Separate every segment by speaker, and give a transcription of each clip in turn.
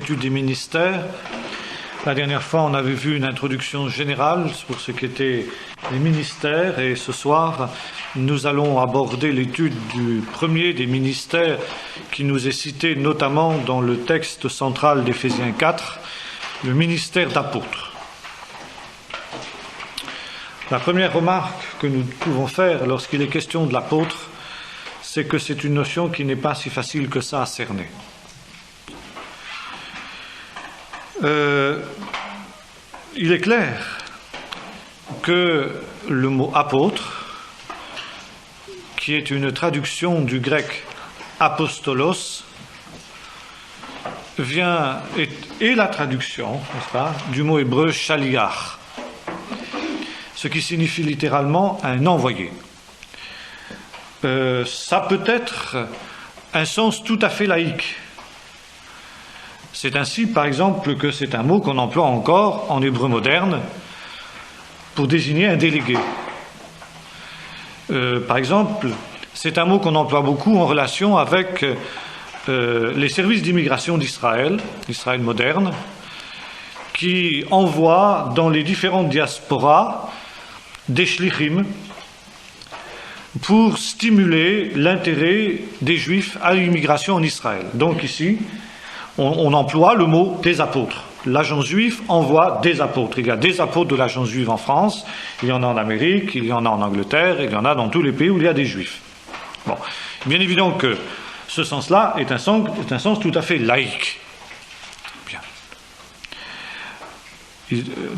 Speaker 1: Des ministères. La dernière fois, on avait vu une introduction générale pour ce qu'étaient les ministères, et ce soir, nous allons aborder l'étude du premier des ministères qui nous est cité notamment dans le texte central d'Éphésiens 4, le ministère d'apôtre. La première remarque que nous pouvons faire lorsqu'il est question de l'apôtre, c'est que c'est une notion qui n'est pas si facile que ça à cerner. Il est clair que le mot apôtre, qui est une traduction du grec apostolos, est la traduction, n'est-ce pas, du mot hébreu shaliach, ce qui signifie littéralement un envoyé. Ça peut être un sens tout à fait laïque. C'est ainsi, par exemple, que c'est un mot qu'on emploie encore en hébreu moderne pour désigner un délégué. Par exemple, c'est un mot qu'on emploie beaucoup en relation avec les services d'immigration d'Israël, l'Israël moderne, qui envoient dans les différentes diasporas des shlichim pour stimuler l'intérêt des Juifs à l'immigration en Israël. Donc ici, on emploie le mot des apôtres. L'agence juive envoie des apôtres. Il y a des apôtres de l'agence juive en France, il y en a en Amérique, il y en a en Angleterre, il y en a dans tous les pays où il y a des Juifs. Bon, bien évident que ce sens-là est un sens tout à fait laïque. Bien.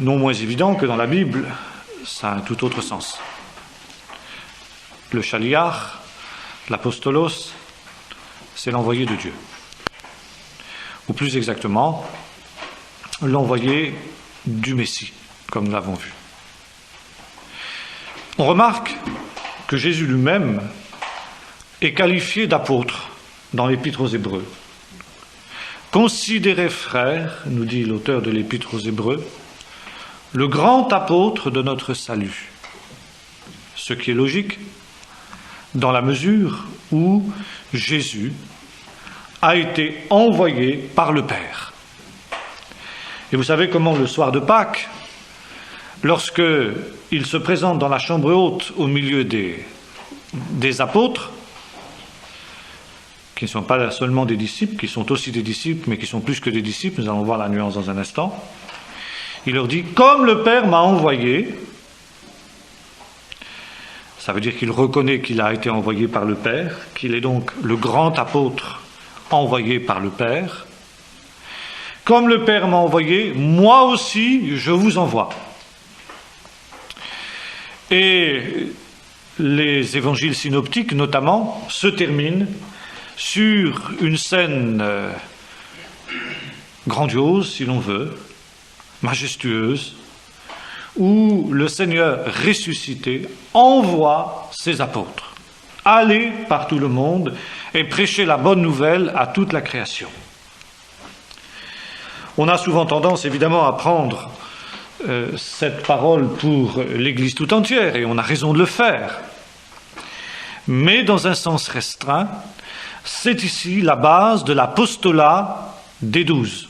Speaker 1: Non moins évident que dans la Bible, ça a un tout autre sens. Le shaliach, l'apostolos, c'est l'envoyé de Dieu. Ou plus exactement, l'envoyé du Messie, comme nous l'avons vu. On remarque que Jésus lui-même est qualifié d'apôtre dans l'Épître aux Hébreux. Considérez, frères, nous dit l'auteur de l'Épître aux Hébreux, le grand apôtre de notre salut. Ce qui est logique, dans la mesure où Jésus a été envoyé par le Père. Et vous savez comment le soir de Pâques, lorsque il se présente dans la chambre haute au milieu des apôtres, qui ne sont pas seulement des disciples, qui sont aussi des disciples, mais qui sont plus que des disciples, nous allons voir la nuance dans un instant, il leur dit « Comme le Père m'a envoyé », ça veut dire qu'il reconnaît qu'il a été envoyé par le Père, qu'il est donc le grand apôtre envoyé par le Père. Comme le Père m'a envoyé, moi aussi je vous envoie. Et les évangiles synoptiques, notamment, se terminent sur une scène grandiose, si l'on veut, majestueuse, où le Seigneur ressuscité envoie ses apôtres. Allez par tout le monde et prêchez la bonne nouvelle à toute la création. On a souvent tendance, évidemment, à prendre cette parole pour l'Église tout entière, et on a raison de le faire. Mais dans un sens restreint, c'est ici la base de l'apostolat des 12.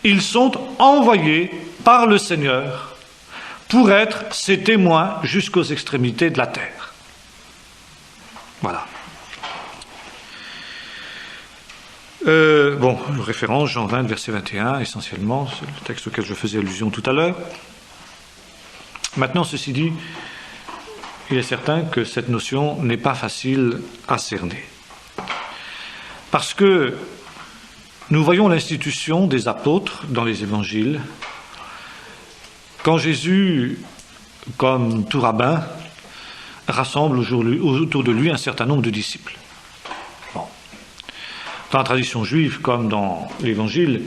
Speaker 1: Ils sont envoyés par le Seigneur pour être ses témoins jusqu'aux extrémités de la terre. Voilà. Référence Jean 20, verset 21, essentiellement, c'est le texte auquel je faisais allusion tout à l'heure. Maintenant, ceci dit, il est certain que cette notion n'est pas facile à cerner. Parce que nous voyons l'institution des apôtres dans les évangiles, quand Jésus, comme tout rabbin, rassemble autour de lui un certain nombre de disciples. Bon. Dans la tradition juive, comme dans l'Évangile,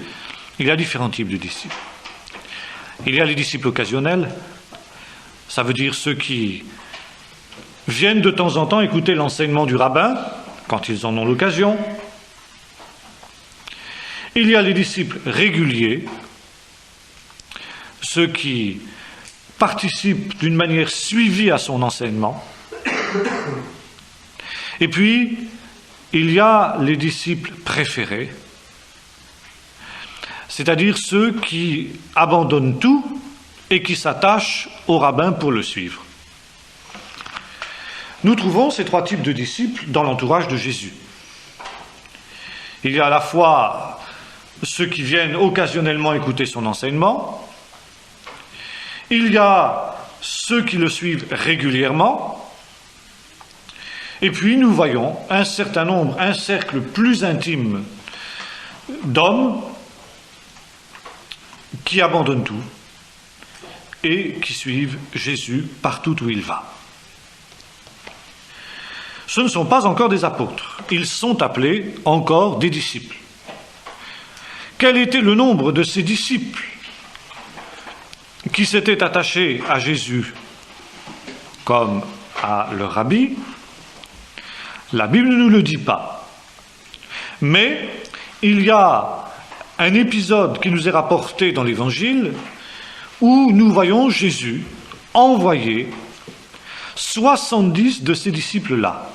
Speaker 1: il y a différents types de disciples. Il y a les disciples occasionnels, ça veut dire ceux qui viennent de temps en temps écouter l'enseignement du rabbin, quand ils en ont l'occasion. Il y a les disciples réguliers, ceux qui participent d'une manière suivie à son enseignement. Et puis, il y a les disciples préférés, c'est-à-dire ceux qui abandonnent tout et qui s'attachent au rabbin pour le suivre. Nous trouvons ces trois types de disciples dans l'entourage de Jésus. Il y a à la fois ceux qui viennent occasionnellement écouter son enseignement, il y a ceux qui le suivent régulièrement, et puis nous voyons un certain nombre, un cercle plus intime d'hommes qui abandonnent tout et qui suivent Jésus partout où il va. Ce ne sont pas encore des apôtres, ils sont appelés encore des disciples. Quel était le nombre de ces disciples qui s'étaient attachés à Jésus comme à leur rabbi? La Bible ne nous le dit pas. Mais il y a un épisode qui nous est rapporté dans l'Évangile où nous voyons Jésus envoyer 70 de ces disciples-là.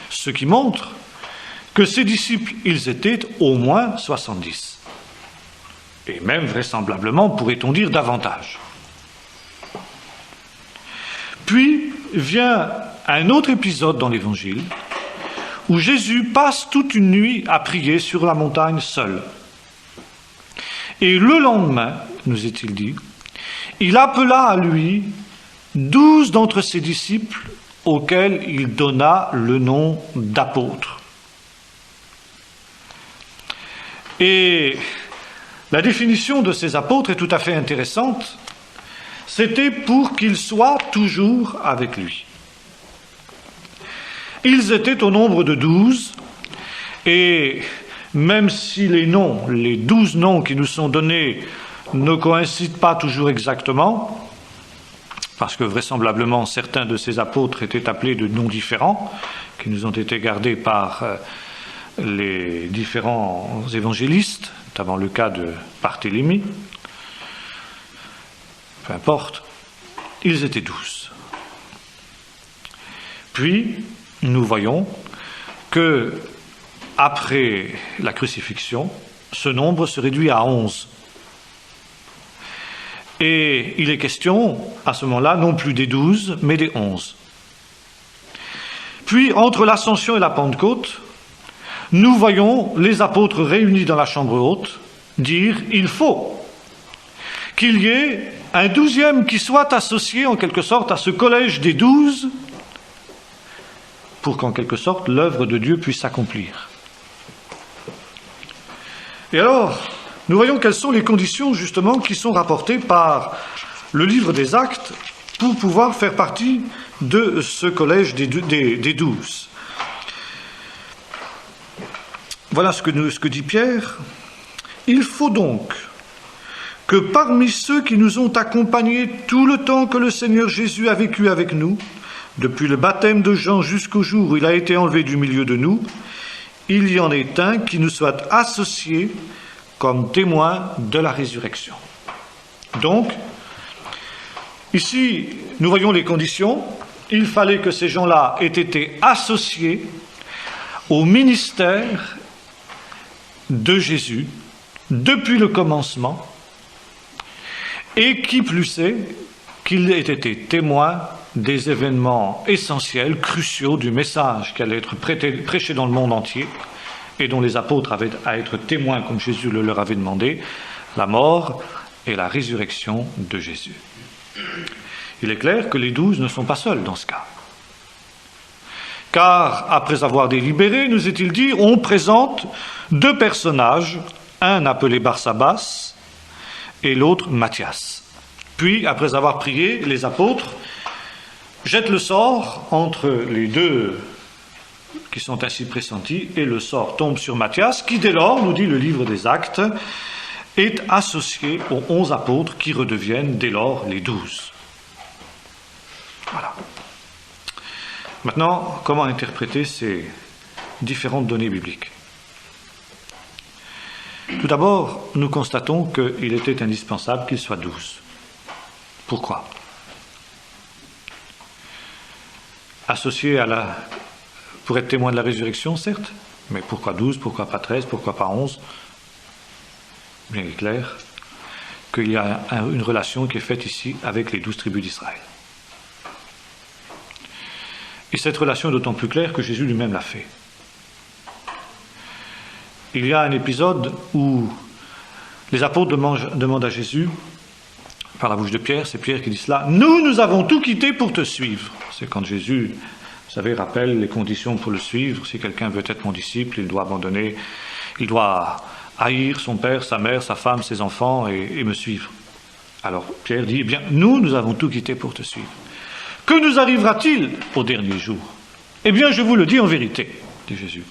Speaker 1: Ce qui montre que ces disciples, ils étaient au moins 70. Et même vraisemblablement, pourrait-on dire, davantage. Puis vient un autre épisode dans l'Évangile où Jésus passe toute une nuit à prier sur la montagne seul. Et le lendemain, nous est-il dit, il appela à lui 12 d'entre ses disciples auxquels il donna le nom d'apôtres. Et la définition de ces apôtres est tout à fait intéressante. C'était pour qu'ils soient toujours avec lui. Ils étaient au nombre de 12, et même si les 12 noms qui nous sont donnés ne coïncident pas toujours exactement, parce que vraisemblablement certains de ces apôtres étaient appelés de noms différents, qui nous ont été gardés par les différents évangélistes, notamment le cas de Barthélemy, peu importe, ils étaient 12. Puis, nous voyons que, après la crucifixion, ce nombre se réduit à 11. Et il est question, à ce moment-là, non plus des 12, mais des 11. Puis, entre l'Ascension et la Pentecôte, nous voyons les apôtres réunis dans la chambre haute dire « il faut qu'il y ait un 12e qui soit associé en quelque sorte à ce collège des 12 pour qu'en quelque sorte l'œuvre de Dieu puisse s'accomplir. » Et alors, nous voyons quelles sont les conditions justement qui sont rapportées par le livre des Actes pour pouvoir faire partie de ce collège des 12. Voilà ce que dit Pierre. Il faut donc que parmi ceux qui nous ont accompagnés tout le temps que le Seigneur Jésus a vécu avec nous, depuis le baptême de Jean jusqu'au jour où il a été enlevé du milieu de nous, il y en ait un qui nous soit associé comme témoin de la résurrection. Donc, ici, nous voyons les conditions. Il fallait que ces gens-là aient été associés au ministère de Jésus depuis le commencement, et qui plus est, qu'il ait été témoin des événements essentiels, cruciaux du message qui allait être prêché dans le monde entier, et dont les apôtres avaient à être témoins, comme Jésus le leur avait demandé, la mort et la résurrection de Jésus. Il est clair que les 12 ne sont pas seuls dans ce cas. Car, après avoir délibéré, nous est-il dit, on présente 2 personnages, un appelé Barsabas et l'autre Matthias. Puis, après avoir prié, les apôtres jettent le sort entre les 2 qui sont ainsi pressentis, et le sort tombe sur Matthias, qui dès lors, nous dit le livre des Actes, est associé aux 11 apôtres qui redeviennent dès lors les 12. Voilà. Maintenant, comment interpréter ces différentes données bibliques? Tout d'abord, nous constatons qu'il était indispensable qu'ils soient 12. Pourquoi? Associés pour être témoins de la résurrection, certes, mais pourquoi 12, pourquoi pas 13, pourquoi pas 11? bien il est clair qu'il y a une relation qui est faite ici avec les 12 tribus d'Israël. Et cette relation est d'autant plus claire que Jésus lui-même l'a fait. Il y a un épisode où les apôtres demandent à Jésus, par la bouche de Pierre, c'est Pierre qui dit cela, « Nous avons tout quitté pour te suivre ». C'est quand Jésus, vous savez, rappelle les conditions pour le suivre. Si quelqu'un veut être mon disciple, il doit abandonner, il doit haïr son père, sa mère, sa femme, ses enfants et me suivre. Alors Pierre dit, eh bien, nous avons tout quitté pour te suivre. Que nous arrivera-t-il au dernier jour? Eh bien, je vous le dis en vérité, dit Jésus.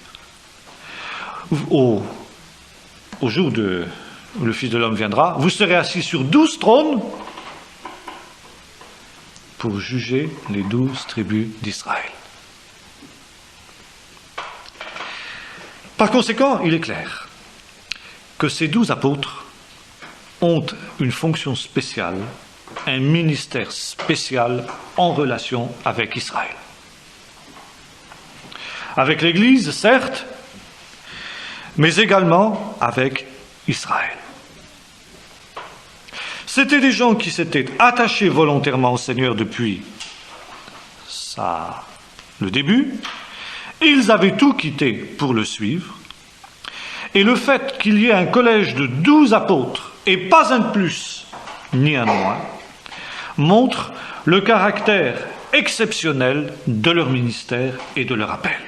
Speaker 1: Au jour où le Fils de l'homme viendra, vous serez assis sur 12 trônes pour juger les 12 tribus d'Israël. Par conséquent, il est clair que ces 12 apôtres ont une fonction spéciale, un ministère spécial en relation avec Israël. Avec l'Église, certes, mais également avec Israël. C'étaient des gens qui s'étaient attachés volontairement au Seigneur depuis le début. Ils avaient tout quitté pour le suivre. Et le fait qu'il y ait un collège de 12 apôtres, et pas un de plus, ni un de moins, montre le caractère exceptionnel de leur ministère et de leur appel.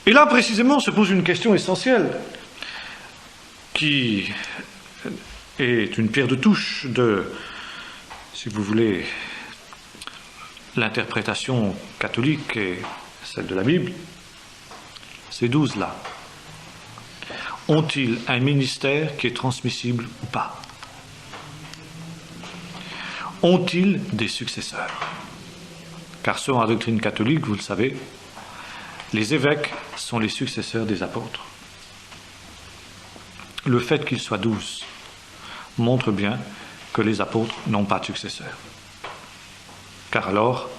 Speaker 1: Et là, précisément, se pose une question essentielle, qui est une pierre de touche de, si vous voulez, l'interprétation catholique et celle de la Bible. Ces 12-là, ont-ils un ministère qui est transmissible ou pas? Ont-ils des successeurs? Car selon la doctrine catholique, vous le savez, les évêques sont les successeurs des apôtres. Le fait qu'ils soient 12 montre bien que les apôtres n'ont pas de successeurs. Car alors,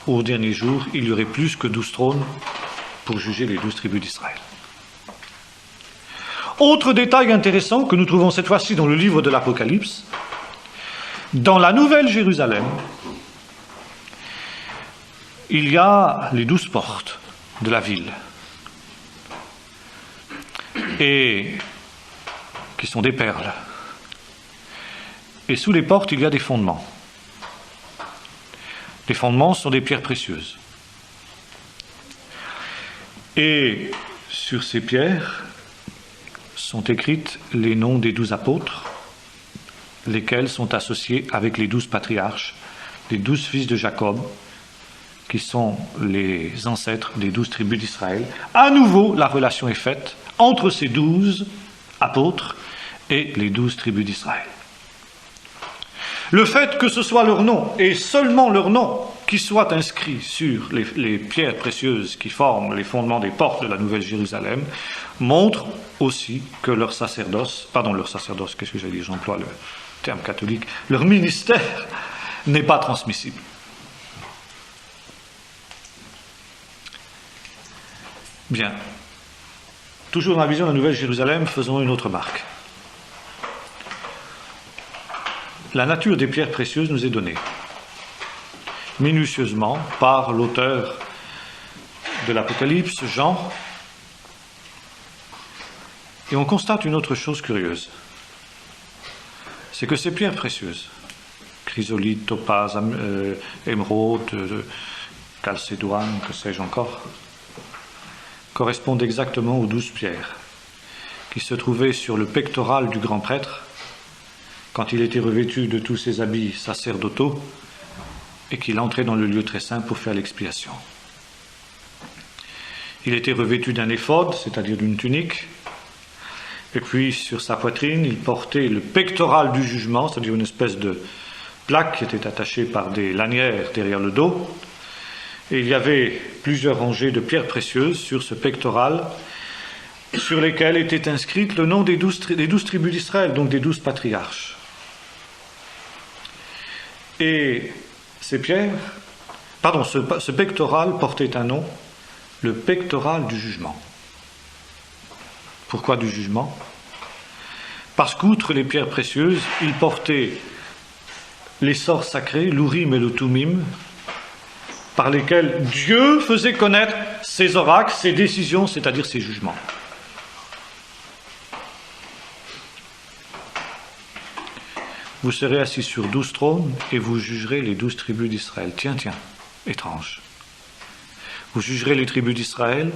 Speaker 1: au dernier jour, il y aurait plus que 12 trônes pour juger les 12 tribus d'Israël. Autre détail intéressant que nous trouvons cette fois-ci dans le livre de l'Apocalypse, dans la Nouvelle Jérusalem, il y a les 12 portes de la ville, et qui sont des perles. Et sous les portes, il y a des fondements. Les fondements sont des pierres précieuses. Et sur ces pierres sont écrites les noms des 12 apôtres, lesquels sont associés avec les 12 patriarches, les 12 fils de Jacob, qui sont les ancêtres des 12 tribus d'Israël. À nouveau, la relation est faite entre ces 12 apôtres et les 12 tribus d'Israël. Le fait que ce soit leur nom, et seulement leur nom, qui soit inscrit sur les pierres précieuses qui forment les fondements des portes de la Nouvelle Jérusalem, montre aussi que leur sacerdoce, qu'est-ce que j'allais dire, j'emploie le terme catholique, leur ministère n'est pas transmissible. Bien. Toujours dans la vision de la Nouvelle Jérusalem, faisons une autre remarque. La nature des pierres précieuses nous est donnée minutieusement par l'auteur de l'Apocalypse, Jean, et on constate une autre chose curieuse, c'est que ces pierres précieuses, chrysolite, topaz, émeraude, chalcédoine, que sais-je encore, correspondent exactement aux 12 pierres qui se trouvaient sur le pectoral du grand prêtre quand il était revêtu de tous ses habits sacerdotaux et qu'il entrait dans le lieu très saint pour faire l'expiation. Il était revêtu d'un éphod, c'est-à-dire d'une tunique, et puis sur sa poitrine, il portait le pectoral du jugement, c'est-à-dire une espèce de plaque qui était attachée par des lanières derrière le dos, et il y avait plusieurs rangées de pierres précieuses sur ce pectoral, sur lesquelles était inscrite le nom des 12 tribus d'Israël, donc des 12 patriarches. Et ces pierres, ce pectoral portait un nom, le pectoral du jugement. Pourquoi du jugement? Parce qu'outre les pierres précieuses, il portait les sorts sacrés, l'Urim et le Tumim, par lesquels Dieu faisait connaître ses oracles, ses décisions, c'est-à-dire ses jugements. Vous serez assis sur 12 trônes et vous jugerez les 12 tribus d'Israël. Tiens, étrange. Vous jugerez les tribus d'Israël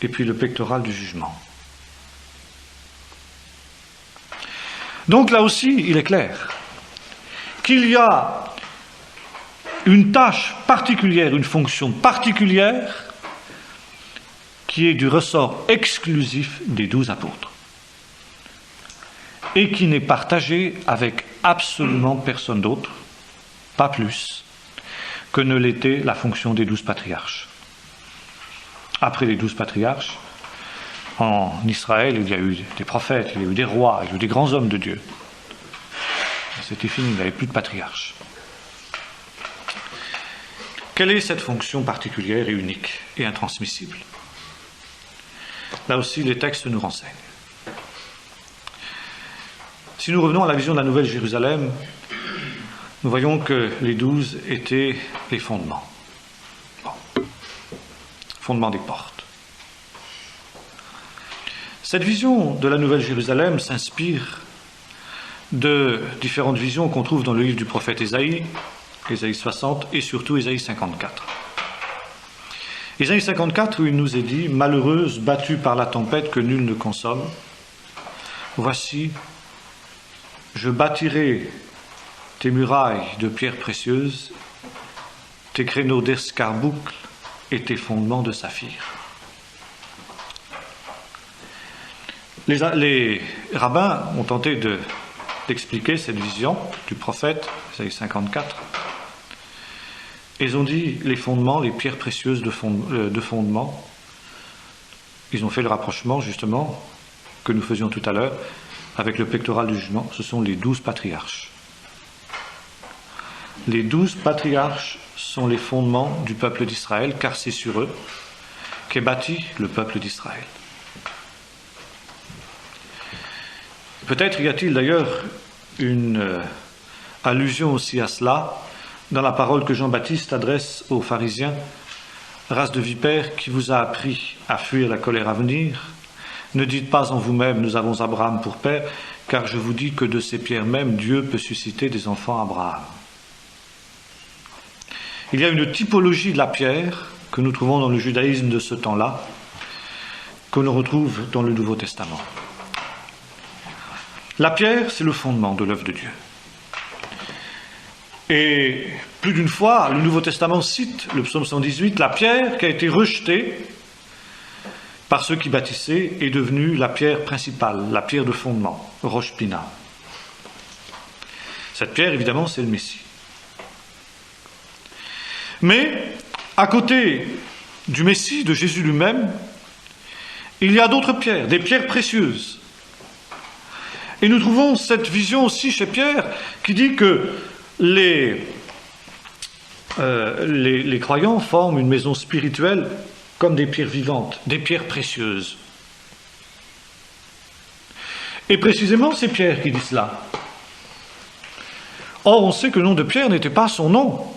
Speaker 1: et puis le pectoral du jugement. Donc là aussi, il est clair qu'il y a une tâche particulière, une fonction particulière qui est du ressort exclusif des 12 apôtres et qui n'est partagée avec absolument personne d'autre, pas plus, que ne l'était la fonction des 12 patriarches. Après les 12 patriarches, en Israël, il y a eu des prophètes, il y a eu des rois, il y a eu des grands hommes de Dieu. C'était fini, il n'y avait plus de patriarches. Quelle est cette fonction particulière et unique et intransmissible? Là aussi, les textes nous renseignent. Si nous revenons à la vision de la Nouvelle Jérusalem, nous voyons que les 12 étaient les fondements. Fondements des portes. Cette vision de la Nouvelle Jérusalem s'inspire de différentes visions qu'on trouve dans le livre du prophète Ésaïe, Ésaïe 60 et surtout Ésaïe 54. Ésaïe 54 où il nous est dit « Malheureuse, battue par la tempête que nul ne consomme, voici, je bâtirai tes murailles de pierres précieuses, tes créneaux d'escarboucles et tes fondements de saphir. » Les rabbins ont tenté d'expliquer cette vision du prophète, Ésaïe 54. Ils ont dit les fondements, les pierres précieuses de fondement. Ils ont fait le rapprochement, justement, que nous faisions tout à l'heure, avec le pectoral du jugement. Ce sont les 12 patriarches. Les 12 patriarches sont les fondements du peuple d'Israël, car c'est sur eux qu'est bâti le peuple d'Israël. Peut-être y a-t-il d'ailleurs une allusion aussi à cela dans la parole que Jean-Baptiste adresse aux pharisiens. Race de vipères, qui vous a appris à fuir la colère à venir? Ne dites pas en vous-même, nous avons Abraham pour père, car je vous dis que de ces pierres même, Dieu peut susciter des enfants à Abraham. Il y a une typologie de la pierre que nous trouvons dans le judaïsme de ce temps-là, que l'on retrouve dans le Nouveau Testament. La pierre, c'est le fondement de l'œuvre de Dieu. Et plus d'une fois, le Nouveau Testament cite le psaume 118, la pierre qui a été rejetée par ceux qui bâtissaient est devenue la pierre principale, la pierre de fondement, Rosh Pina. Cette pierre, évidemment, c'est le Messie. Mais, à côté du Messie, de Jésus lui-même, il y a d'autres pierres, des pierres précieuses. Et nous trouvons cette vision aussi chez Pierre qui dit que les croyants forment une maison spirituelle comme des pierres vivantes, des pierres précieuses. Et précisément, c'est Pierre qui dit cela. Or, on sait que le nom de Pierre n'était pas son nom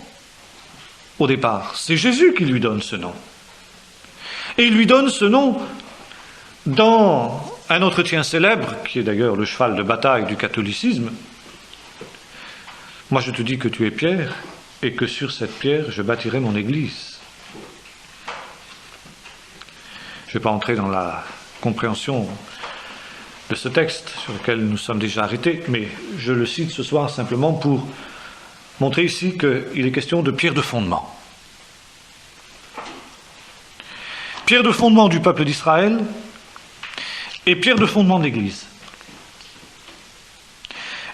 Speaker 1: au départ. C'est Jésus qui lui donne ce nom. Et il lui donne ce nom dans un entretien célèbre, qui est d'ailleurs le cheval de bataille du catholicisme. Moi, je te dis que tu es Pierre, et que sur cette pierre, je bâtirai mon église. Je ne vais pas entrer dans la compréhension de ce texte, sur lequel nous sommes déjà arrêtés, mais je le cite ce soir simplement pour montrer ici qu'il est question de pierre de fondement. Pierre de fondement du peuple d'Israël et pierre de fondement de l'Église.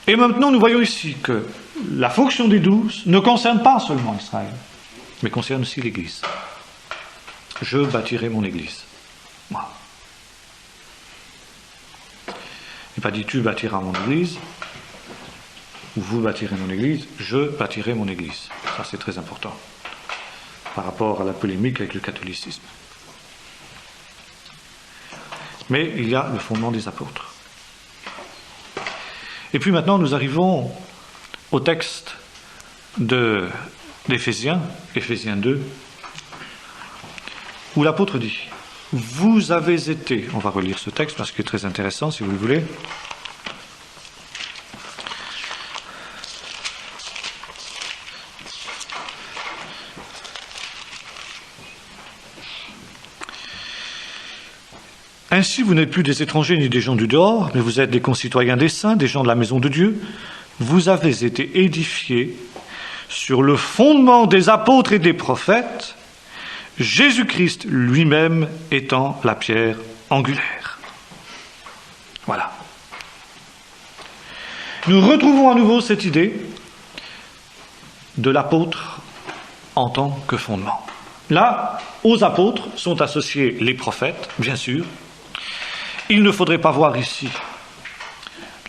Speaker 1: Et maintenant, nous voyons ici que la fonction des 12 ne concerne pas seulement Israël, mais concerne aussi l'Église. Je bâtirai mon Église. Moi. Il n'est pas dit tu bâtiras mon Église, ou vous bâtirez mon Église, je bâtirai mon Église. Ça, c'est très important par rapport à la polémique avec le catholicisme. Mais il y a le fondement des apôtres. Et puis maintenant, nous arrivons au texte d'Éphésiens, Éphésiens 2, où l'apôtre dit « Vous avez été », on va relire ce texte parce qu'il est très intéressant si vous le voulez. Ainsi, vous n'êtes plus des étrangers ni des gens du dehors, mais vous êtes des concitoyens des saints, des gens de la maison de Dieu. Vous avez été édifiés sur le fondement des apôtres et des prophètes, Jésus-Christ lui-même étant la pierre angulaire. Voilà. Nous retrouvons à nouveau cette idée de l'apôtre en tant que fondement. Là, aux apôtres sont associés les prophètes, bien sûr. Il ne faudrait pas voir ici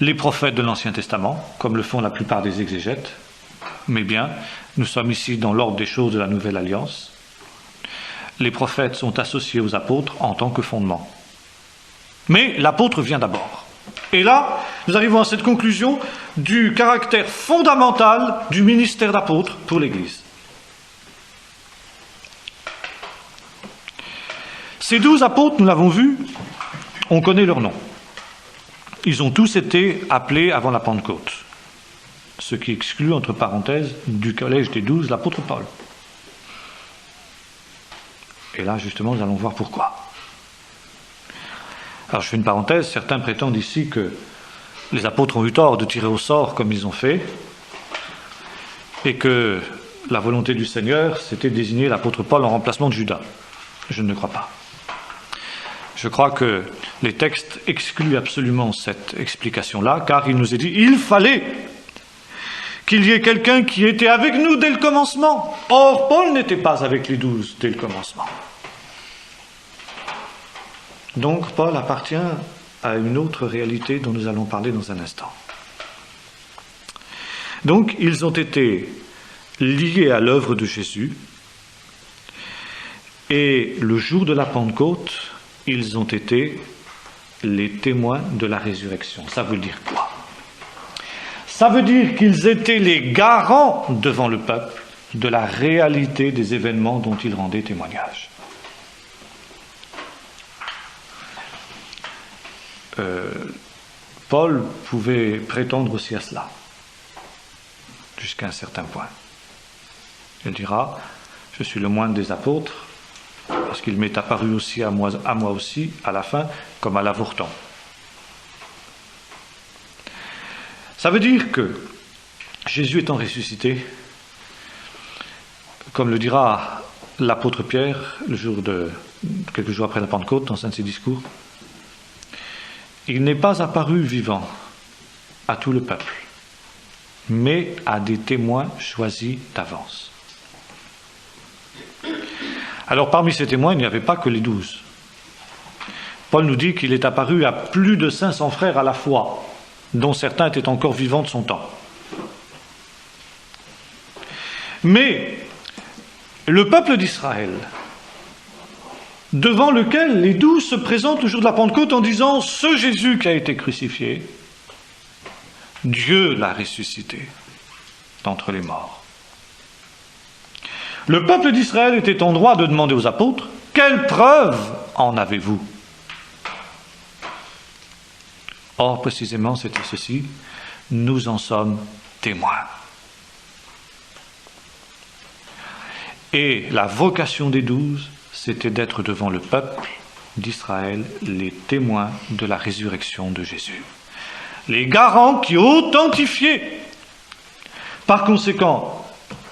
Speaker 1: les prophètes de l'Ancien Testament, comme le font la plupart des exégètes, mais bien, nous sommes ici dans l'ordre des choses de la Nouvelle Alliance. Les prophètes sont associés aux apôtres en tant que fondement. Mais l'apôtre vient d'abord. Et là, nous arrivons à cette conclusion du caractère fondamental du ministère d'apôtre pour l'Église. Ces 12 apôtres, nous l'avons vu, on connaît leurs noms. Ils ont tous été appelés avant la Pentecôte, ce qui exclut, entre parenthèses, du collège des 12, l'apôtre Paul. Et là, justement, nous allons voir pourquoi. Alors, je fais une parenthèse, certains prétendent ici que les apôtres ont eu tort de tirer au sort comme ils ont fait, et que la volonté du Seigneur, c'était de désigner l'apôtre Paul en remplacement de Judas. Je ne crois pas. Je crois que les textes excluent absolument cette explication-là, car il nous est dit, il fallait qu'il y ait quelqu'un qui était avec nous dès le commencement. Or, Paul n'était pas avec les 12 dès le commencement. Donc, Paul appartient à une autre réalité dont nous allons parler dans un instant. Donc, ils ont été liés à l'œuvre de Jésus, et le jour de la Pentecôte, ils ont été les témoins de la résurrection. Ça veut dire quoi? Ça veut dire qu'ils étaient les garants devant le peuple de la réalité des événements dont ils rendaient témoignage. Paul pouvait prétendre aussi à cela, jusqu'à un certain point. Il dira, je suis le moindre des apôtres, parce qu'il m'est apparu aussi à moi aussi, à la fin, comme à l'avorton. Ça veut dire que Jésus étant ressuscité, comme le dira l'apôtre Pierre, quelques jours après la Pentecôte, dans un de ses discours, il n'est pas apparu vivant à tout le peuple, mais à des témoins choisis d'avance. Alors parmi ces témoins, il n'y avait pas que les 12. Paul nous dit qu'il est apparu à plus de 500 frères à la fois, dont certains étaient encore vivants de son temps. Mais le peuple d'Israël, devant lequel les 12 se présentent le jour de la Pentecôte en disant « Ce Jésus qui a été crucifié, Dieu l'a ressuscité d'entre les morts ». Le peuple d'Israël était en droit de demander aux apôtres « Quelle preuve en avez-vous » Or, précisément, c'était ceci, nous en sommes témoins. Et la vocation des 12, c'était d'être devant le peuple d'Israël les témoins de la résurrection de Jésus. Les garants qui authentifiaient, par conséquent,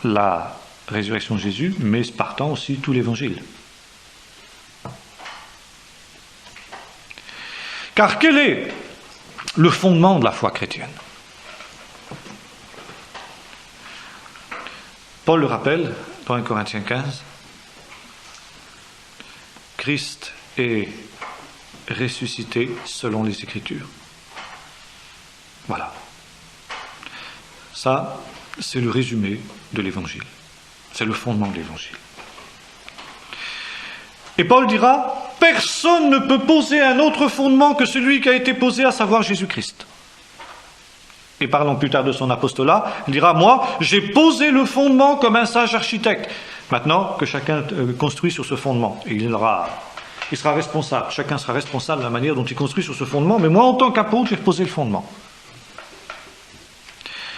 Speaker 1: la résurrection de Jésus, mais partant aussi tout l'évangile. Car quel est le fondement de la foi chrétienne? Paul le rappelle dans 1 Corinthiens 15, Christ est ressuscité selon les Écritures. Voilà. Ça, c'est le résumé de l'Évangile. C'est le fondement de l'Évangile. Et Paul dira, personne ne peut poser un autre fondement que celui qui a été posé, à savoir Jésus-Christ. Et parlant plus tard de son apostolat, il dira, moi, j'ai posé le fondement comme un sage architecte. Maintenant, que chacun construit sur ce fondement. Et il sera responsable. Chacun sera responsable de la manière dont il construit sur ce fondement. Mais moi, en tant qu'apôtre, j'ai posé le fondement.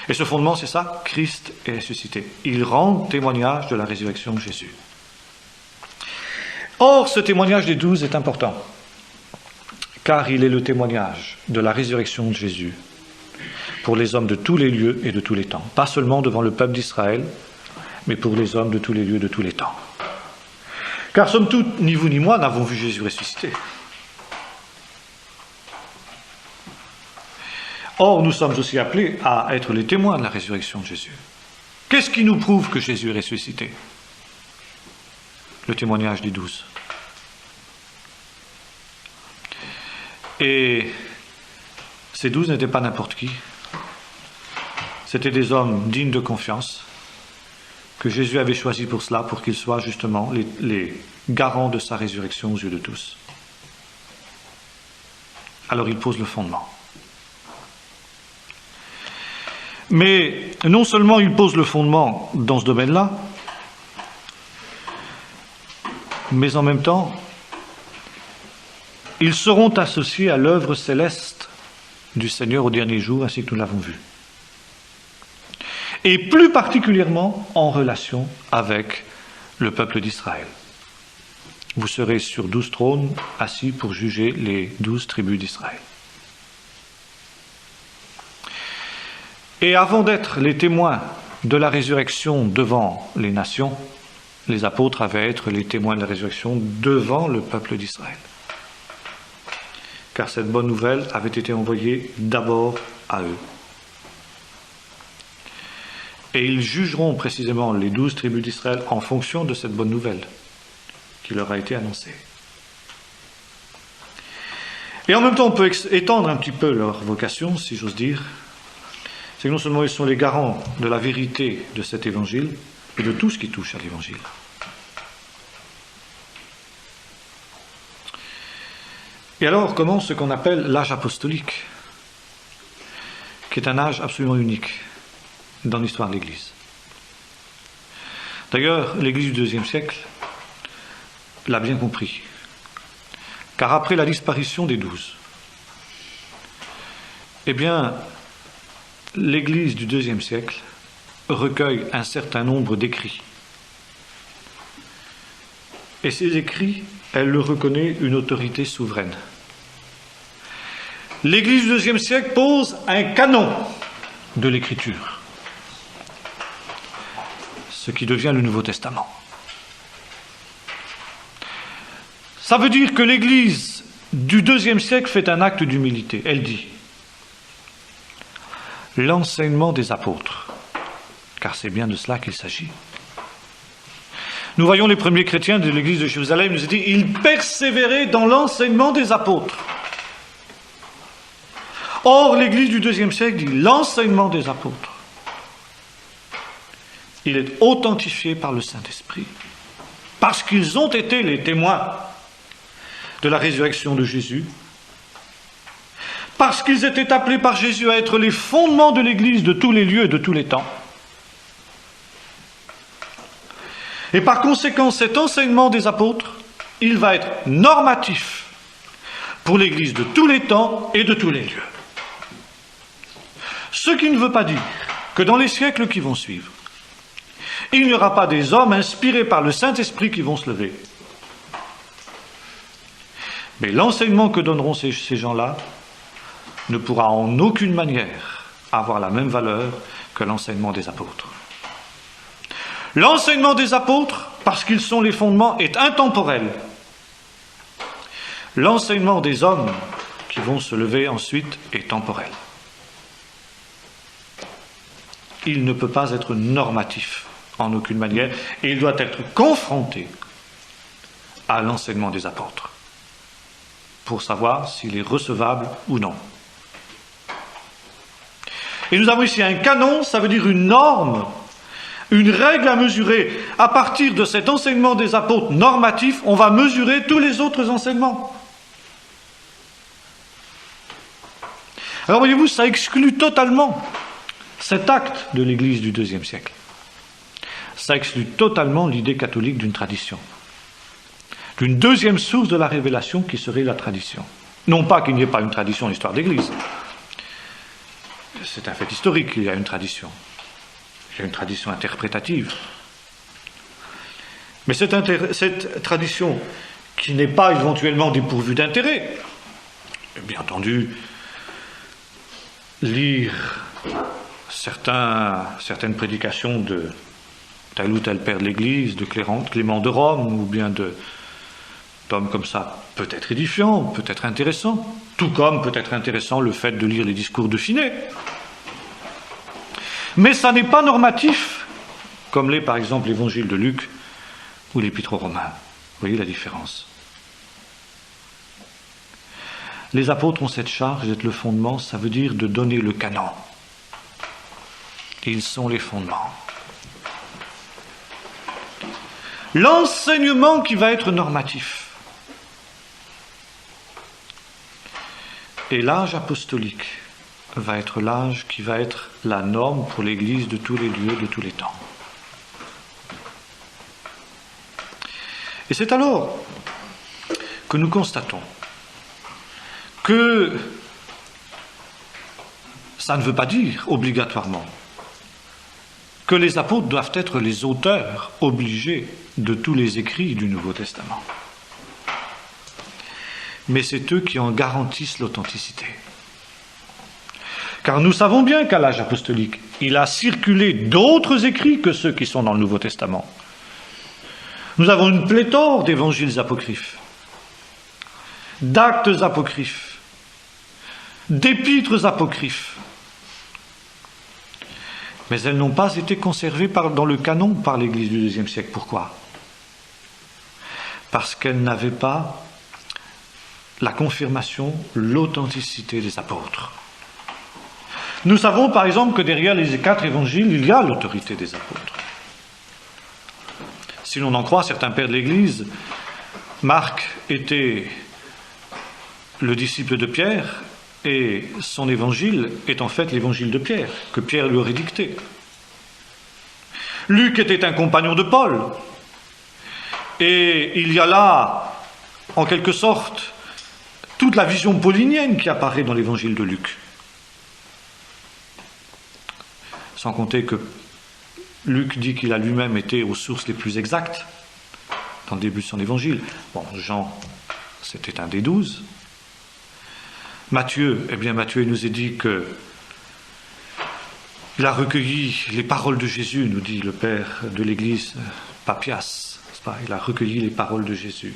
Speaker 1: Et ce fondement, c'est ça, Christ est ressuscité. Il rend témoignage de la résurrection de Jésus. Or, ce témoignage des 12 est important, car il est le témoignage de la résurrection de Jésus pour les hommes de tous les lieux et de tous les temps. Pas seulement devant le peuple d'Israël, mais pour les hommes de tous les lieux et de tous les temps. Car somme toute, ni vous ni moi n'avons vu Jésus ressuscité. Or, nous sommes aussi appelés à être les témoins de la résurrection de Jésus. Qu'est-ce qui nous prouve que Jésus est ressuscité? Le témoignage des 12. Et ces 12 n'étaient pas n'importe qui. C'étaient des hommes dignes de confiance que Jésus avait choisis pour cela, pour qu'ils soient justement les garants de sa résurrection aux yeux de tous. Alors il pose le fondement. Mais non seulement il pose le fondement dans ce domaine-là, mais en même temps, ils seront associés à l'œuvre céleste du Seigneur au dernier jour, ainsi que nous l'avons vu. Et plus particulièrement en relation avec le peuple d'Israël. Vous serez sur 12 trônes assis pour juger les 12 tribus d'Israël. Et avant d'être les témoins de la résurrection devant les nations, les apôtres avaient à être les témoins de la résurrection devant le peuple d'Israël. Car cette bonne nouvelle avait été envoyée d'abord à eux. Et ils jugeront précisément les 12 tribus d'Israël en fonction de cette bonne nouvelle qui leur a été annoncée. Et en même temps, on peut étendre un petit peu leur vocation, si j'ose dire. C'est que non seulement ils sont les garants de la vérité de cet évangile, et de tout ce qui touche à l'évangile. Et alors commence ce qu'on appelle l'âge apostolique, qui est un âge absolument unique dans l'histoire de l'Église. D'ailleurs, l'Église du IIe siècle l'a bien compris, car après la disparition des 12, eh bien, l'Église du IIe siècle recueille un certain nombre d'écrits. Et ces écrits, elle leur reconnaît une autorité souveraine. L'Église du IIe siècle pose un canon de l'Écriture, ce qui devient le Nouveau Testament. Ça veut dire que l'Église du IIe siècle fait un acte d'humilité. Elle dit l'enseignement des apôtres, car c'est bien de cela qu'il s'agit. Nous voyons les premiers chrétiens de l'église de Jérusalem, nous dit, ils persévéraient dans l'enseignement des apôtres. Or, l'église du IIe siècle dit l'enseignement des apôtres. Il est authentifié par le Saint-Esprit, parce qu'ils ont été les témoins de la résurrection de Jésus, parce qu'ils étaient appelés par Jésus à être les fondements de l'Église de tous les lieux et de tous les temps. Et par conséquent, cet enseignement des apôtres, il va être normatif pour l'Église de tous les temps et de tous les lieux. Ce qui ne veut pas dire que dans les siècles qui vont suivre, il n'y aura pas des hommes inspirés par le Saint-Esprit qui vont se lever. Mais l'enseignement que donneront ces gens-là ne pourra en aucune manière avoir la même valeur que l'enseignement des apôtres. L'enseignement des apôtres, parce qu'ils sont les fondements, est intemporel. L'enseignement des hommes qui vont se lever ensuite est temporel. Il ne peut pas être normatif en aucune manière, et il doit être confronté à l'enseignement des apôtres pour savoir s'il est recevable ou non. Et nous avons ici un canon, ça veut dire une norme, une règle à mesurer. À partir de cet enseignement des apôtres normatif, on va mesurer tous les autres enseignements. Alors voyez-vous, ça exclut totalement cet acte de l'Église du IIe siècle. Ça exclut totalement l'idée catholique d'une tradition, d'une deuxième source de la révélation qui serait la tradition. Non pas qu'il n'y ait pas une tradition en l'histoire d'Église. C'est un fait historique qu'il y a une tradition. Il y a une tradition interprétative. Mais cette tradition qui n'est pas éventuellement dépourvue d'intérêt, bien entendu, lire certaines prédications de tel ou tel père de l'Église, de Clément de Rome, ou bien d'hommes comme ça, peut être édifiant, peut être intéressant, tout comme peut être intéressant le fait de lire les discours de Finet. Mais ça n'est pas normatif, comme l'est par exemple l'évangile de Luc ou l'épître aux Romains. Vous voyez la différence. Les apôtres ont cette charge d'être le fondement, ça veut dire de donner le canon. Ils sont les fondements. L'enseignement qui va être normatif. Et l'âge apostolique va être l'âge qui va être la norme pour l'Église de tous les lieux, de tous les temps. Et c'est alors que nous constatons que ça ne veut pas dire obligatoirement que les apôtres doivent être les auteurs obligés de tous les écrits du Nouveau Testament. Mais c'est eux qui en garantissent l'authenticité. Car nous savons bien qu'à l'âge apostolique, il a circulé d'autres écrits que ceux qui sont dans le Nouveau Testament. Nous avons une pléthore d'évangiles apocryphes, d'actes apocryphes, d'épîtres apocryphes. Mais elles n'ont pas été conservées dans le canon par l'Église du IIe siècle. Pourquoi ? Parce qu'elles n'avaient pas la confirmation, l'authenticité des apôtres. Nous savons par exemple que derrière les 4 évangiles, il y a l'autorité des apôtres. Si l'on en croit certains pères de l'Église, Marc était le disciple de Pierre, et son évangile est en fait l'évangile de Pierre, que Pierre lui aurait dicté. Luc était un compagnon de Paul, et il y a là, en quelque sorte, toute la vision paulinienne qui apparaît dans l'évangile de Luc. Sans compter que Luc dit qu'il a lui-même été aux sources les plus exactes dans le début de son évangile. Bon, Jean, c'était un des 12. Matthieu, Matthieu nous a dit que il a recueilli les paroles de Jésus, nous dit le père de l'Église, Papias. Il a recueilli les paroles de Jésus.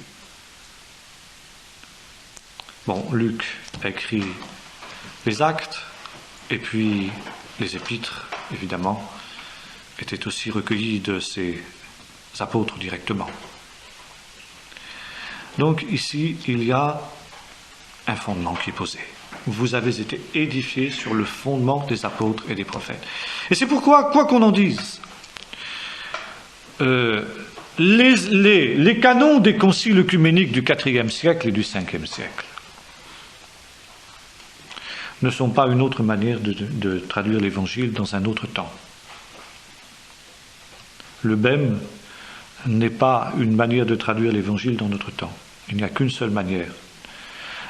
Speaker 1: Bon, Luc a écrit les actes, et puis les épîtres, évidemment, étaient aussi recueillis de ses apôtres directement. Donc ici, il y a un fondement qui est posé. Vous avez été édifiés sur le fondement des apôtres et des prophètes. Et c'est pourquoi, quoi qu'on en dise, les canons des conciles œcuméniques du IVe siècle et du Ve siècle ne sont pas une autre manière de traduire l'Évangile dans un autre temps. Le bème n'est pas une manière de traduire l'Évangile dans notre temps. Il n'y a qu'une seule manière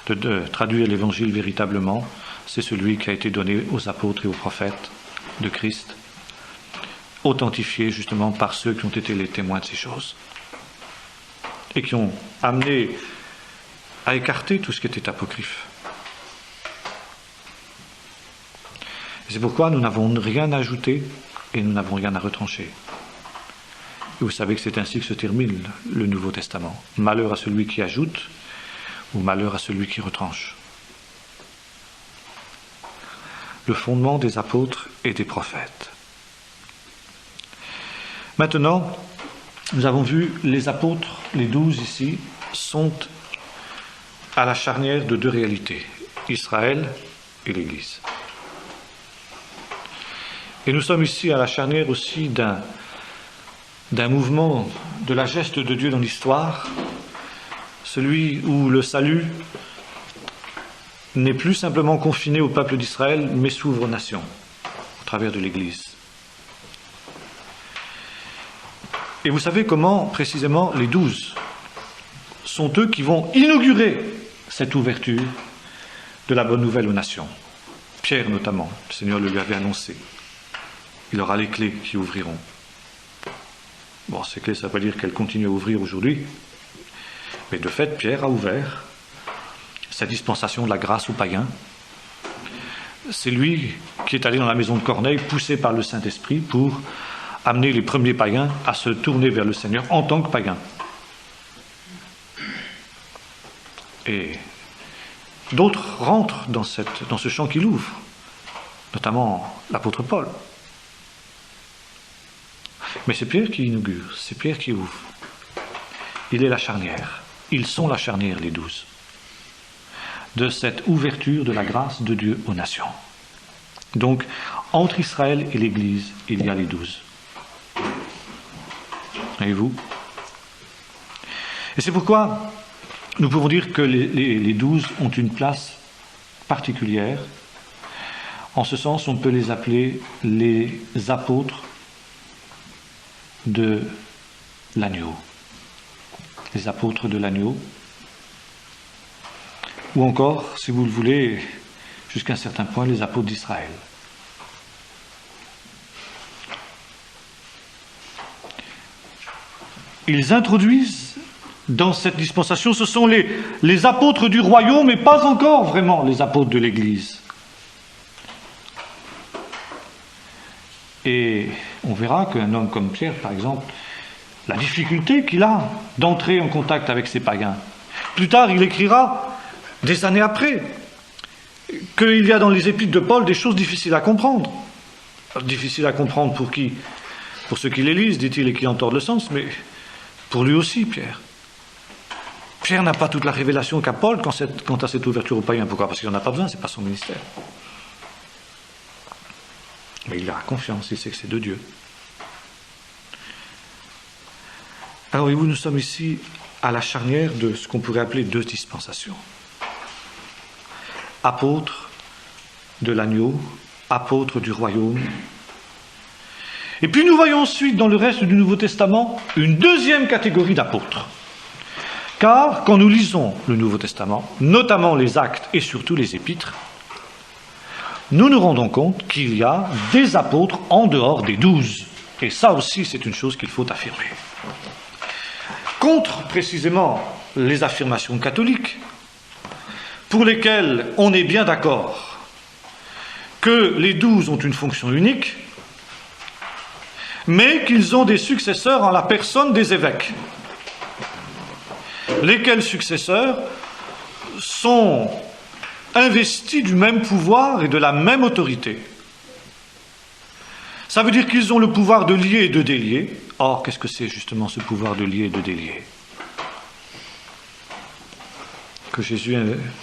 Speaker 1: de traduire l'Évangile véritablement, c'est celui qui a été donné aux apôtres et aux prophètes de Christ, authentifié justement par ceux qui ont été les témoins de ces choses et qui ont amené à écarter tout ce qui était apocryphe. C'est pourquoi nous n'avons rien à ajouter et nous n'avons rien à retrancher. Et vous savez que c'est ainsi que se termine le Nouveau Testament. Malheur à celui qui ajoute ou malheur à celui qui retranche. Le fondement des apôtres et des prophètes. Maintenant, nous avons vu les apôtres, les 12 ici, sont à la charnière de 2 réalités, Israël et l'Église. Et nous sommes ici à la charnière aussi d'un d'un mouvement de la geste de Dieu dans l'histoire, celui où le salut n'est plus simplement confiné au peuple d'Israël, mais s'ouvre aux nations, au travers de l'Église. Et vous savez comment, précisément, les 12 sont eux qui vont inaugurer cette ouverture de la bonne nouvelle aux nations. Pierre notamment, le Seigneur le lui avait annoncé. Il aura les clés qui ouvriront. Bon, ces clés, ça ne veut pas dire qu'elles continuent à ouvrir aujourd'hui, mais de fait, Pierre a ouvert cette dispensation de la grâce aux païens. C'est lui qui est allé dans la maison de Corneille, poussé par le Saint-Esprit, pour amener les premiers païens à se tourner vers le Seigneur en tant que païens. Et d'autres rentrent dans ce champ qu'il ouvre, notamment l'apôtre Paul. Mais c'est Pierre qui inaugure, c'est Pierre qui ouvre. Il est la charnière. Ils sont la charnière, les 12, de cette ouverture de la grâce de Dieu aux nations. Donc, entre Israël et l'Église, il y a les 12. Voyez-vous ? Et c'est pourquoi nous pouvons dire que les 12 ont une place particulière. En ce sens, on peut les appeler les apôtres de l'agneau. Les apôtres de l'agneau. Ou encore, si vous le voulez, jusqu'à un certain point, les apôtres d'Israël. Ils introduisent dans cette dispensation, ce sont les apôtres du royaume, mais pas encore vraiment les apôtres de l'Église. Et on verra qu'un homme comme Pierre, par exemple, la difficulté qu'il a d'entrer en contact avec ces païens. Plus tard, il écrira, des années après, qu'il y a dans les épîtres de Paul des choses difficiles à comprendre. Difficiles à comprendre pour qui ? Pour ceux qui les lisent, dit-il, et qui en tordent le sens, mais pour lui aussi, Pierre. Pierre n'a pas toute la révélation qu'a Paul quant à cette ouverture aux païens. Pourquoi ? Parce qu'il n'en a pas besoin, ce n'est pas son ministère. Mais il a confiance, il sait que c'est de Dieu. Alors, voyez-vous, nous sommes ici à la charnière de ce qu'on pourrait appeler 2 dispensations. Apôtre de l'agneau, apôtre du royaume. Et puis nous voyons ensuite dans le reste du Nouveau Testament une deuxième catégorie d'apôtres. Car quand nous lisons le Nouveau Testament, notamment les Actes et surtout les Épîtres, nous nous rendons compte qu'il y a des apôtres en dehors des 12. Et ça aussi, c'est une chose qu'il faut affirmer. Contre précisément les affirmations catholiques, pour lesquelles on est bien d'accord que les 12 ont une fonction unique, mais qu'ils ont des successeurs en la personne des évêques, lesquels successeurs sont investis du même pouvoir et de la même autorité. Ça veut dire qu'ils ont le pouvoir de lier et de délier. Or, qu'est-ce que c'est justement ce pouvoir de lier et de délier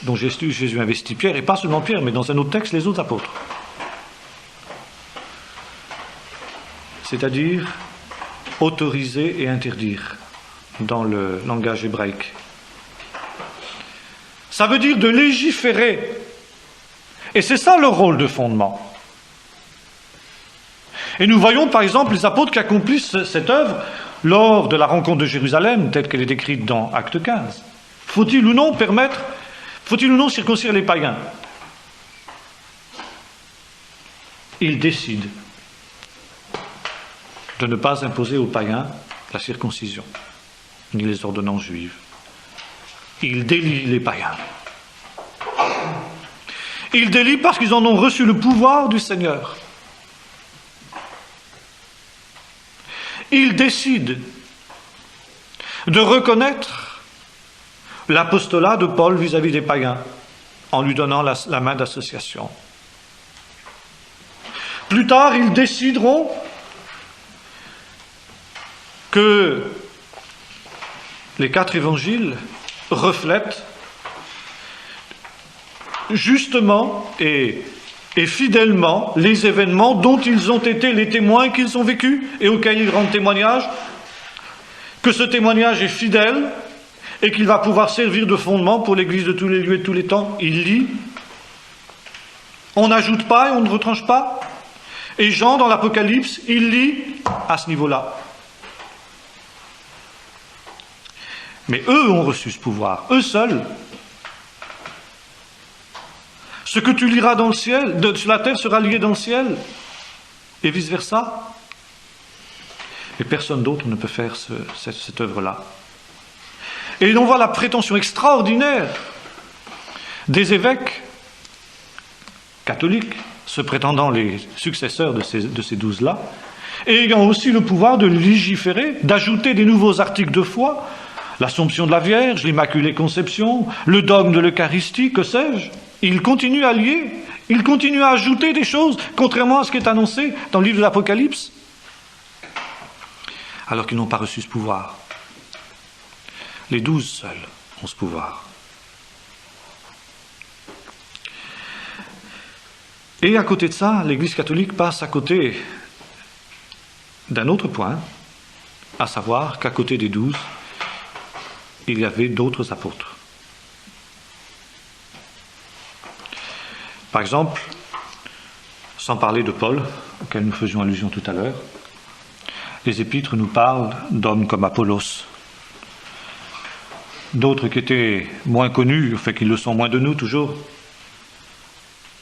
Speaker 1: dont Jésus investit Pierre, et pas seulement Pierre, mais dans un autre texte, les autres apôtres. C'est-à-dire autoriser et interdire dans le langage hébraïque. Ça veut dire de légiférer. Et c'est ça leur rôle de fondement. Et nous voyons par exemple les apôtres qui accomplissent cette œuvre lors de la rencontre de Jérusalem, telle qu'elle est décrite dans Acte 15. Faut-il ou non circoncire les païens ? Ils décident de ne pas imposer aux païens la circoncision, ni les ordonnances juives. Ils délient les païens. Ils délient parce qu'ils en ont reçu le pouvoir du Seigneur. Ils décident de reconnaître l'apostolat de Paul vis-à-vis des païens en lui donnant la main d'association. Plus tard, ils décideront que les 4 évangiles reflètent justement et fidèlement les événements dont ils ont été les témoins qu'ils ont vécus et auxquels ils rendent témoignage que ce témoignage est fidèle et qu'il va pouvoir servir de fondement pour l'Église de tous les lieux et de tous les temps. Il lit. On n'ajoute pas et on ne retranche pas. Et Jean, dans l'Apocalypse, il lit à ce niveau-là. Mais eux ont reçu ce pouvoir, eux seuls. Ce que tu liras dans le ciel, sur la terre sera lié dans le ciel, et vice-versa. Et personne d'autre ne peut faire cette œuvre-là. Et on voit la prétention extraordinaire des évêques catholiques, se prétendant les successeurs de ces 12-là, et ayant aussi le pouvoir de légiférer, d'ajouter des nouveaux articles de foi, l'Assomption de la Vierge, l'Immaculée Conception, le dogme de l'Eucharistie, que sais-je. Ils continuent à lier, ils continuent à ajouter des choses, contrairement à ce qui est annoncé dans le livre de l'Apocalypse, alors qu'ils n'ont pas reçu ce pouvoir. Les 12 seuls ont ce pouvoir. Et à côté de ça, l'Église catholique passe à côté d'un autre point, à savoir qu'à côté des 12, il y avait d'autres apôtres. Par exemple, sans parler de Paul, auquel nous faisions allusion tout à l'heure, les épîtres nous parlent d'hommes comme Apollos, d'autres qui étaient moins connus, enfin qui le sont moins de nous toujours,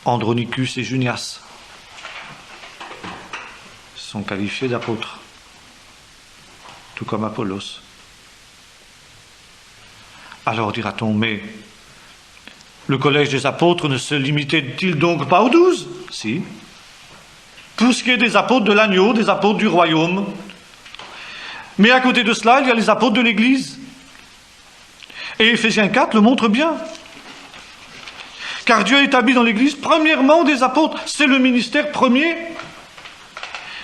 Speaker 1: Andronicus et Junias, sont qualifiés d'apôtres, tout comme Apollos. Alors dira-t-on, mais le collège des apôtres ne se limitait-il donc pas aux 12 ? Si. Pour ce qui est des apôtres de l'agneau, des apôtres du royaume. Mais à côté de cela, il y a les apôtres de l'Église. Et Éphésiens 4 le montre bien. Car Dieu a établi dans l'Église, premièrement, des apôtres. C'est le ministère premier,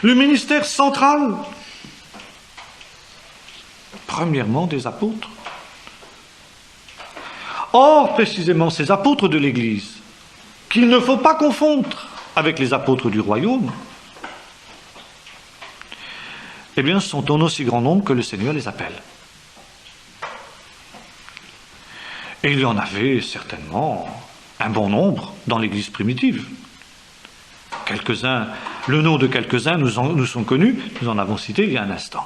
Speaker 1: le ministère central. Premièrement, des apôtres. Or, précisément, ces apôtres de l'Église, qu'il ne faut pas confondre avec les apôtres du royaume, eh bien, sont en aussi grand nombre que le Seigneur les appelle. Et il y en avait certainement un bon nombre dans l'Église primitive. Quelques-uns, le nom de quelques-uns nous sont connus, nous en avons cité il y a un instant.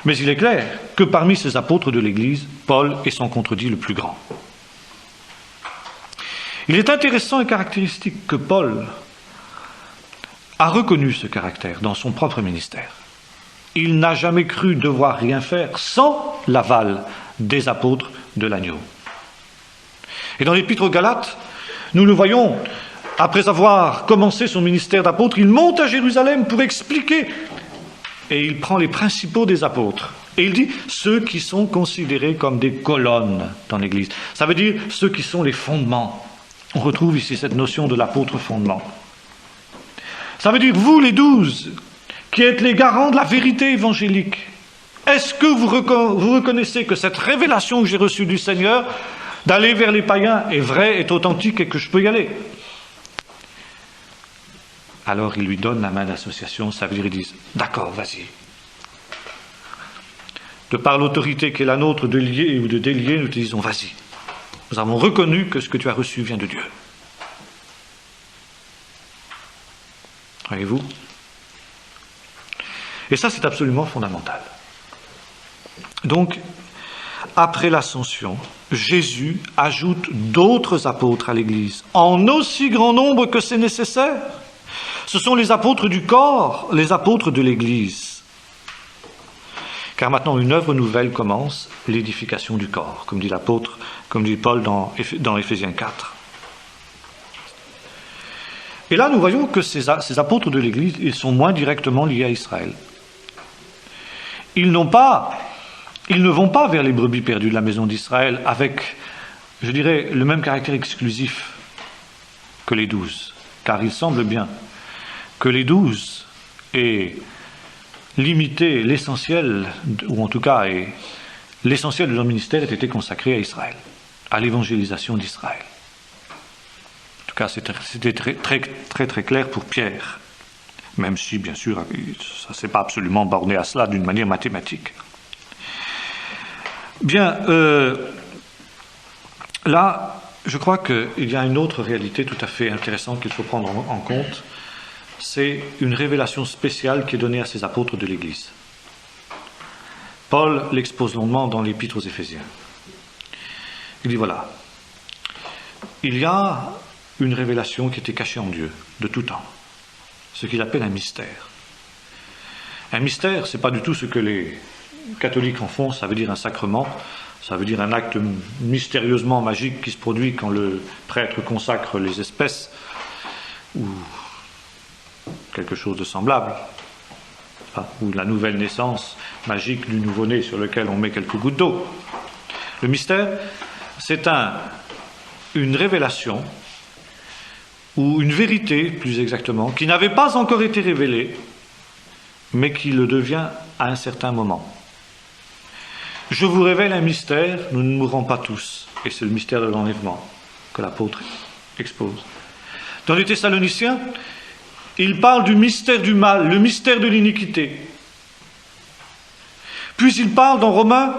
Speaker 1: Mais il est clair que parmi ces apôtres de l'Église, Paul est sans contredit le plus grand. Il est intéressant et caractéristique que Paul a reconnu ce caractère dans son propre ministère. Il n'a jamais cru devoir rien faire sans l'aval des apôtres de l'agneau. Et dans l'Épître aux Galates, nous le voyons, après avoir commencé son ministère d'apôtre, il monte à Jérusalem pour expliquer. Et il prend les principaux des apôtres. Et il dit ceux qui sont considérés comme des colonnes dans l'Église. Ça veut dire ceux qui sont les fondements. On retrouve ici cette notion de l'apôtre fondement. Ça veut dire vous les 12, qui êtes les garants de la vérité évangélique. Est-ce que vous reconnaissez que cette révélation que j'ai reçue du Seigneur, d'aller vers les païens, est vraie, est authentique et que je peux y aller ? Alors il lui donne la main d'association, ça veut dire ils disent « D'accord, vas-y ». De par l'autorité qui est la nôtre de lier ou de délier, nous te disons « Vas-y ». Nous avons reconnu que ce que tu as reçu vient de Dieu. Voyez-vous ? Et ça, c'est absolument fondamental. Donc, après l'ascension, Jésus ajoute d'autres apôtres à l'Église, en aussi grand nombre que c'est nécessaire. Ce sont les apôtres du corps, les apôtres de l'Église. Car maintenant, une œuvre nouvelle commence, l'édification du corps, comme dit l'apôtre, comme dit Paul dans Éphésiens 4. Et là, nous voyons que ces apôtres de l'Église, ils sont moins directement liés à Israël. Ils ne vont pas vers les brebis perdues de la maison d'Israël avec, je dirais, le même caractère exclusif que les 12. Car il semble bien que les 12 aient limité l'essentiel, ou en tout cas l'essentiel de leur ministère ait été consacré à Israël, à l'évangélisation d'Israël. En tout cas, c'était très, très, très clair pour Pierre Même si, bien sûr, ça ne s'est pas absolument borné à cela d'une manière mathématique. Bien, là, je crois qu'il y a une autre réalité tout à fait intéressante qu'il faut prendre en compte. C'est une révélation spéciale qui est donnée à ces apôtres de l'Église. Paul l'expose longuement dans l'Épître aux Éphésiens. Il dit voilà, il y a une révélation qui était cachée en Dieu de tout temps, ce qu'il appelle un mystère. Un mystère, ce n'est pas du tout ce que les catholiques en font, ça veut dire un sacrement, ça veut dire un acte mystérieusement magique qui se produit quand le prêtre consacre les espèces, ou quelque chose de semblable, ou la nouvelle naissance magique du nouveau-né sur lequel on met quelques gouttes d'eau. Le mystère, c'est une révélation, ou une vérité, plus exactement, qui n'avait pas encore été révélée, mais qui le devient à un certain moment. Je vous révèle un mystère, nous ne mourrons pas tous, et c'est le mystère de l'enlèvement que l'apôtre expose. Dans les Thessaloniciens, il parle du mystère du mal, le mystère de l'iniquité. Puis il parle dans Romains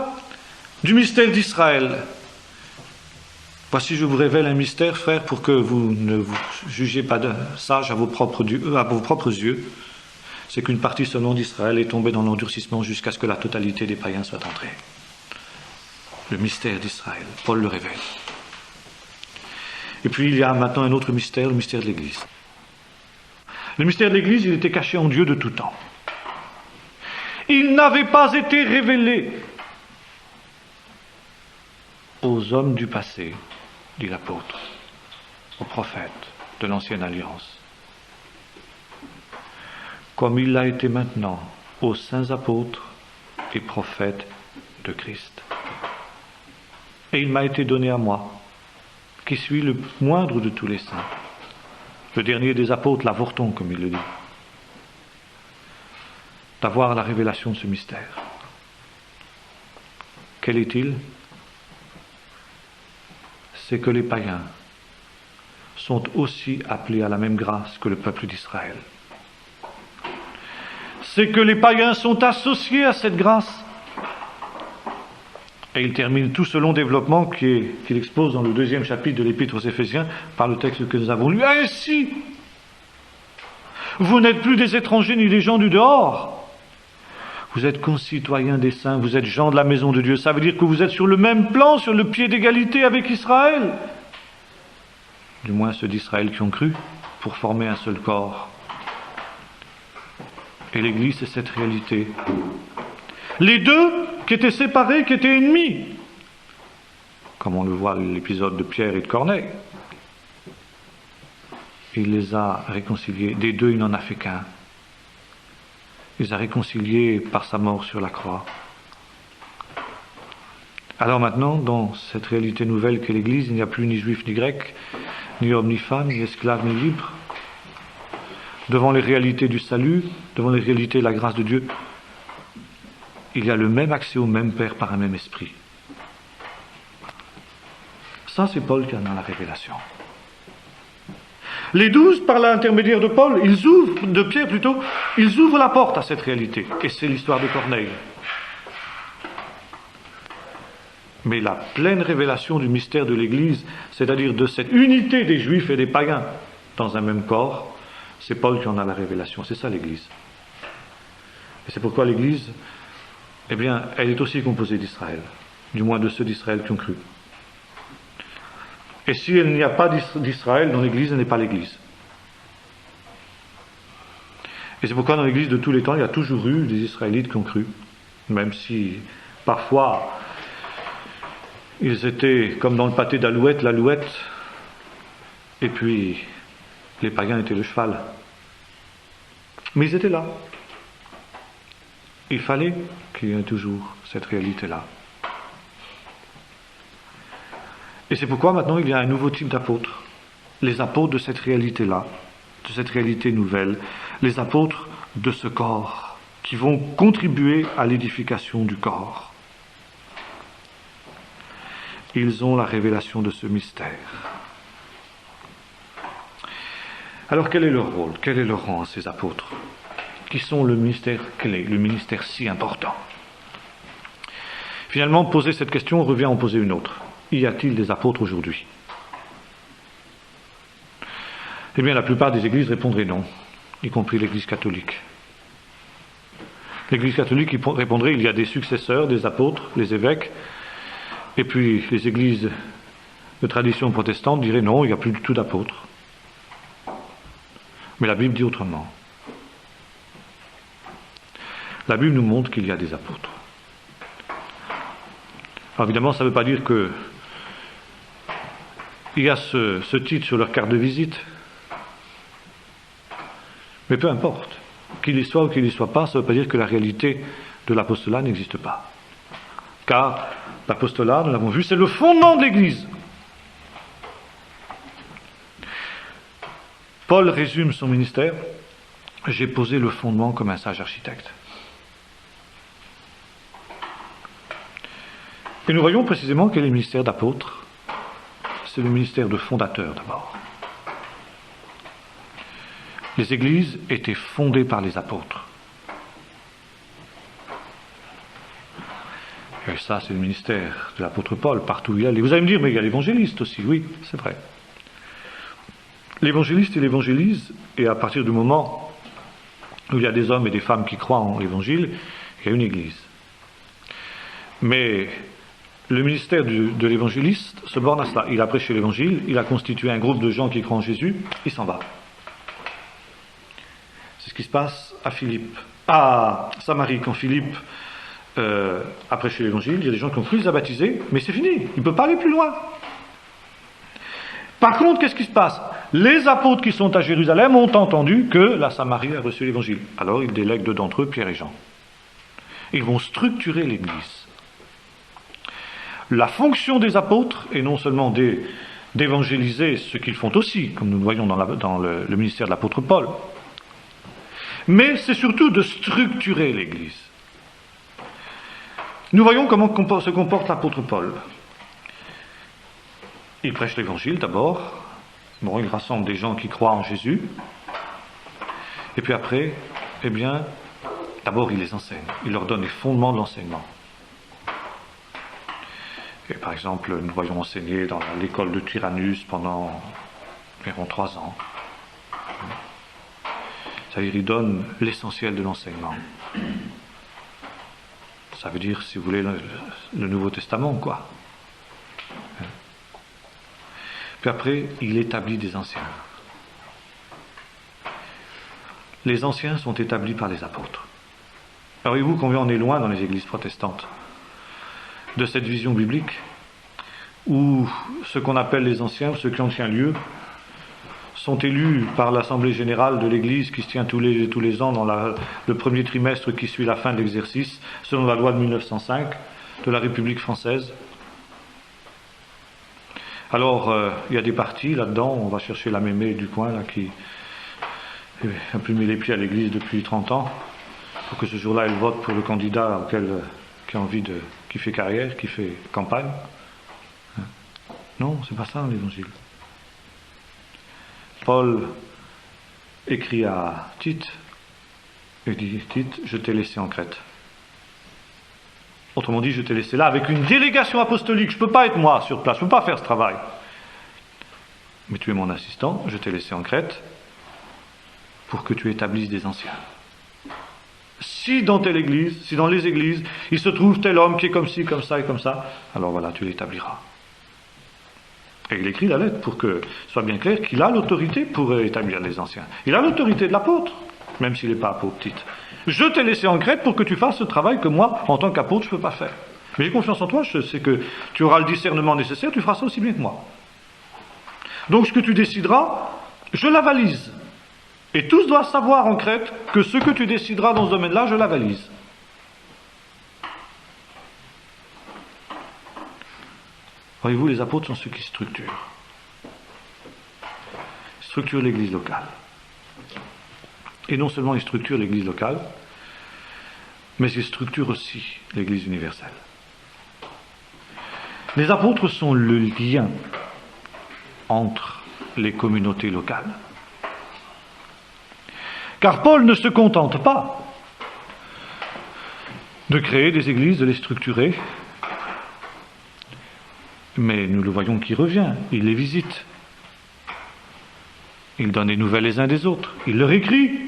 Speaker 1: du mystère d'Israël. Voici, je vous révèle un mystère, frères, pour que vous ne vous jugiez pas sages à vos propres yeux. C'est qu'une partie seulement d'Israël est tombée dans l'endurcissement jusqu'à ce que la totalité des païens soit entrée. Le mystère d'Israël, Paul le révèle. Et puis il y a maintenant un autre mystère, le mystère de l'Église. Le mystère de l'Église, il était caché en Dieu de tout temps. Il n'avait pas été révélé aux hommes du passé, dit l'apôtre, aux prophètes de l'Ancienne Alliance, comme il l'a été maintenant aux saints apôtres et prophètes de Christ. Et il m'a été donné à moi, qui suis le moindre de tous les saints, le dernier des apôtres, l'avorton, comme il le dit, d'avoir la révélation de ce mystère. Quel est-il ? C'est que les païens sont aussi appelés à la même grâce que le peuple d'Israël. C'est que les païens sont associés à cette grâce. Et il termine tout ce long développement qu'il expose dans le 2e chapitre de l'Épître aux Éphésiens par le texte que nous avons lu. Ainsi, vous n'êtes plus des étrangers ni des gens du dehors. Vous êtes concitoyens des saints, vous êtes gens de la maison de Dieu. Ça veut dire que vous êtes sur le même plan, sur le pied d'égalité avec Israël. Du moins ceux d'Israël qui ont cru, pour former un seul corps. Et l'Église, c'est cette réalité. Les deux qui étaient séparés, qui étaient ennemis, comme on le voit dans l'épisode de Pierre et de Corneille, il les a réconciliés. Des deux, il n'en a fait qu'un. Il les a réconciliés par sa mort sur la croix. Alors maintenant, dans cette réalité nouvelle qu'est l'Église, il n'y a plus ni juif ni grec, ni homme ni femme, ni esclave ni libre. Devant les réalités du salut, devant les réalités de la grâce de Dieu, il y a le même accès au même Père par un même esprit. Ça, c'est Paul qui en a la révélation. Les 12, par l'intermédiaire de Paul, de Pierre plutôt, ils ouvrent la porte à cette réalité. Et c'est l'histoire de Corneille. Mais la pleine révélation du mystère de l'Église, c'est-à-dire de cette unité des Juifs et des païens dans un même corps, c'est Paul qui en a la révélation. C'est ça l'Église. Et c'est pourquoi l'Église, eh bien, elle est aussi composée d'Israël, du moins de ceux d'Israël qui ont cru. Et si il n'y a pas d'Israël dans l'Église, elle n'est pas l'Église. Et c'est pourquoi dans l'Église de tous les temps, il y a toujours eu des Israélites qui ont cru, même si parfois ils étaient comme dans le pâté d'alouette, l'alouette, et puis les païens étaient le cheval. Mais ils étaient là. Il fallait qu'il y ait toujours cette réalité-là. Et c'est pourquoi maintenant il y a un nouveau type d'apôtres. Les apôtres de cette réalité-là, de cette réalité nouvelle, les apôtres de ce corps, qui vont contribuer à l'édification du corps. Ils ont la révélation de ce mystère. Alors quel est leur rôle? Quel est leur rang à ces apôtres? Qui sont le ministère clé, le ministère si important? Finalement, poser cette question revient à en poser une autre. Y a-t-il des apôtres aujourd'hui? Eh bien, la plupart des églises répondraient non, y compris l'Église catholique. L'Église catholique répondrait il y a des successeurs, des apôtres, les évêques, et puis les églises de tradition protestante diraient non, il n'y a plus du tout d'apôtres. Mais la Bible dit autrement. La Bible nous montre qu'il y a des apôtres. Alors évidemment, ça ne veut pas dire que il y a ce titre sur leur carte de visite. Mais peu importe. Qu'il y soit ou qu'il n'y soit pas, ça ne veut pas dire que la réalité de l'apostolat n'existe pas. Car l'apostolat, nous l'avons vu, c'est le fondement de l'Église. Paul résume son ministère: j'ai posé le fondement comme un sage architecte. Et nous voyons précisément quel est le ministère d'apôtre. C'est le ministère de fondateur d'abord. Les églises étaient fondées par les apôtres. Et ça, c'est le ministère de l'apôtre Paul, partout où il allait. Vous allez me dire, mais il y a l'évangéliste aussi. Oui, c'est vrai. L'évangéliste, il évangélise, et à partir du moment où il y a des hommes et des femmes qui croient en l'évangile, il y a une église. Mais le ministère de l'évangéliste se borne à cela. Il a prêché l'évangile, il a constitué un groupe de gens qui croient en Jésus, il s'en va. C'est ce qui se passe à Philippe. À Samarie, quand Philippe a prêché l'évangile, il y a des gens qui ont cru, ils ont baptisé, mais c'est fini, il ne peut pas aller plus loin. Par contre, qu'est-ce qui se passe? Les apôtres qui sont à Jérusalem ont entendu que la Samarie a reçu l'évangile. Alors ils délèguent deux d'entre eux, Pierre et Jean. Ils vont structurer l'Église. La fonction des apôtres est non seulement d'évangéliser, ce qu'ils font aussi, comme nous le voyons dans le ministère de l'apôtre Paul, mais c'est surtout de structurer l'Église. Nous voyons comment se comporte l'apôtre Paul. Il prêche l'évangile d'abord, bon, il rassemble des gens qui croient en Jésus, et puis après, eh bien, d'abord il les enseigne, il leur donne les fondements de l'enseignement. Et par exemple, nous voyons enseigner dans l'école de Tyrannus pendant environ 3 ans. C'est-à-dire, il donne l'essentiel de l'enseignement. Ça veut dire, si vous voulez, le Nouveau Testament, quoi. Puis après, il établit des anciens. Les anciens sont établis par les apôtres. Alors, voyez-vous combien on est loin dans les églises protestantes de cette vision biblique où ce qu'on appelle les anciens, ceux qui ont tient lieu, sont élus par l'Assemblée générale de l'Église qui se tient tous les ans dans le premier trimestre qui suit la fin de l'exercice, selon la loi de 1905 de la République française. Alors, il y a des partis là-dedans, on va chercher la mémé du coin là, qui a plus mis les pieds à l'Église depuis 30 ans, pour que ce jour-là, elle vote pour le candidat qui a envie qui fait carrière, qui fait campagne. Non, c'est pas ça l'Évangile. Paul écrit à Tite, et dit: Tite, je t'ai laissé en Crète. Autrement dit, je t'ai laissé là avec une délégation apostolique. Je ne peux pas être moi sur place, je ne peux pas faire ce travail. Mais tu es mon assistant, je t'ai laissé en Crète pour que tu établisses des anciens. Si dans telle église, si dans les églises, il se trouve tel homme qui est comme ci, comme ça et comme ça, alors voilà, tu l'établiras. Et il écrit la lettre pour que ce soit bien clair qu'il a l'autorité pour établir les anciens. Il a l'autorité de l'apôtre, même s'il n'est pas apôtre, Tite. Je t'ai laissé en Crète pour que tu fasses ce travail que moi, en tant qu'apôtre, je ne peux pas faire. Mais j'ai confiance en toi, je sais que tu auras le discernement nécessaire, tu feras ça aussi bien que moi. Donc ce que tu décideras, je l'avalise. Et tous doivent savoir en Crète que ce que tu décideras dans ce domaine-là, je l'avalise. Voyez-vous, les apôtres sont ceux qui structurent. Ils structurent l'église locale. Et non seulement ils structurent l'église locale, mais ils structurent aussi l'église universelle. Les apôtres sont le lien entre les communautés locales. Car Paul ne se contente pas de créer des églises, de les structurer, mais nous le voyons qui revient, il les visite. Il donne des nouvelles les uns des autres, il leur écrit.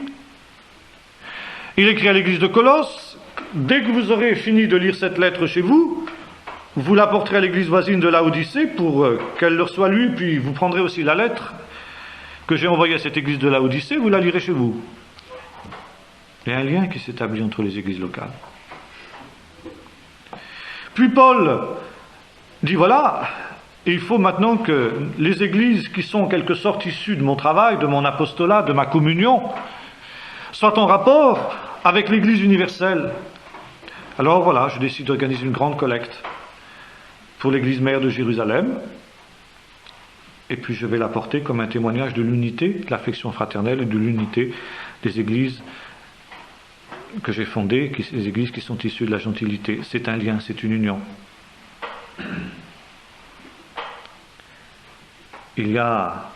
Speaker 1: Il écrit à l'église de Colosse, dès que vous aurez fini de lire cette lettre chez vous, vous l'apporterez à l'église voisine de Laodicée pour qu'elle leur soit lue, puis vous prendrez aussi la lettre que j'ai envoyée à cette église de Laodicée, vous la lirez chez vous. Il y a un lien qui s'établit entre les églises locales. Puis Paul dit voilà, il faut maintenant que les églises qui sont en quelque sorte issues de mon travail, de mon apostolat, de ma communion, soient en rapport avec l'Église universelle. Alors voilà, je décide d'organiser une grande collecte pour l'Église mère de Jérusalem, et puis je vais l'apporter comme un témoignage de l'unité, de l'affection fraternelle et de l'unité des églises que j'ai fondées, les églises qui sont issues de la gentilité. C'est un lien, c'est une union. Il y a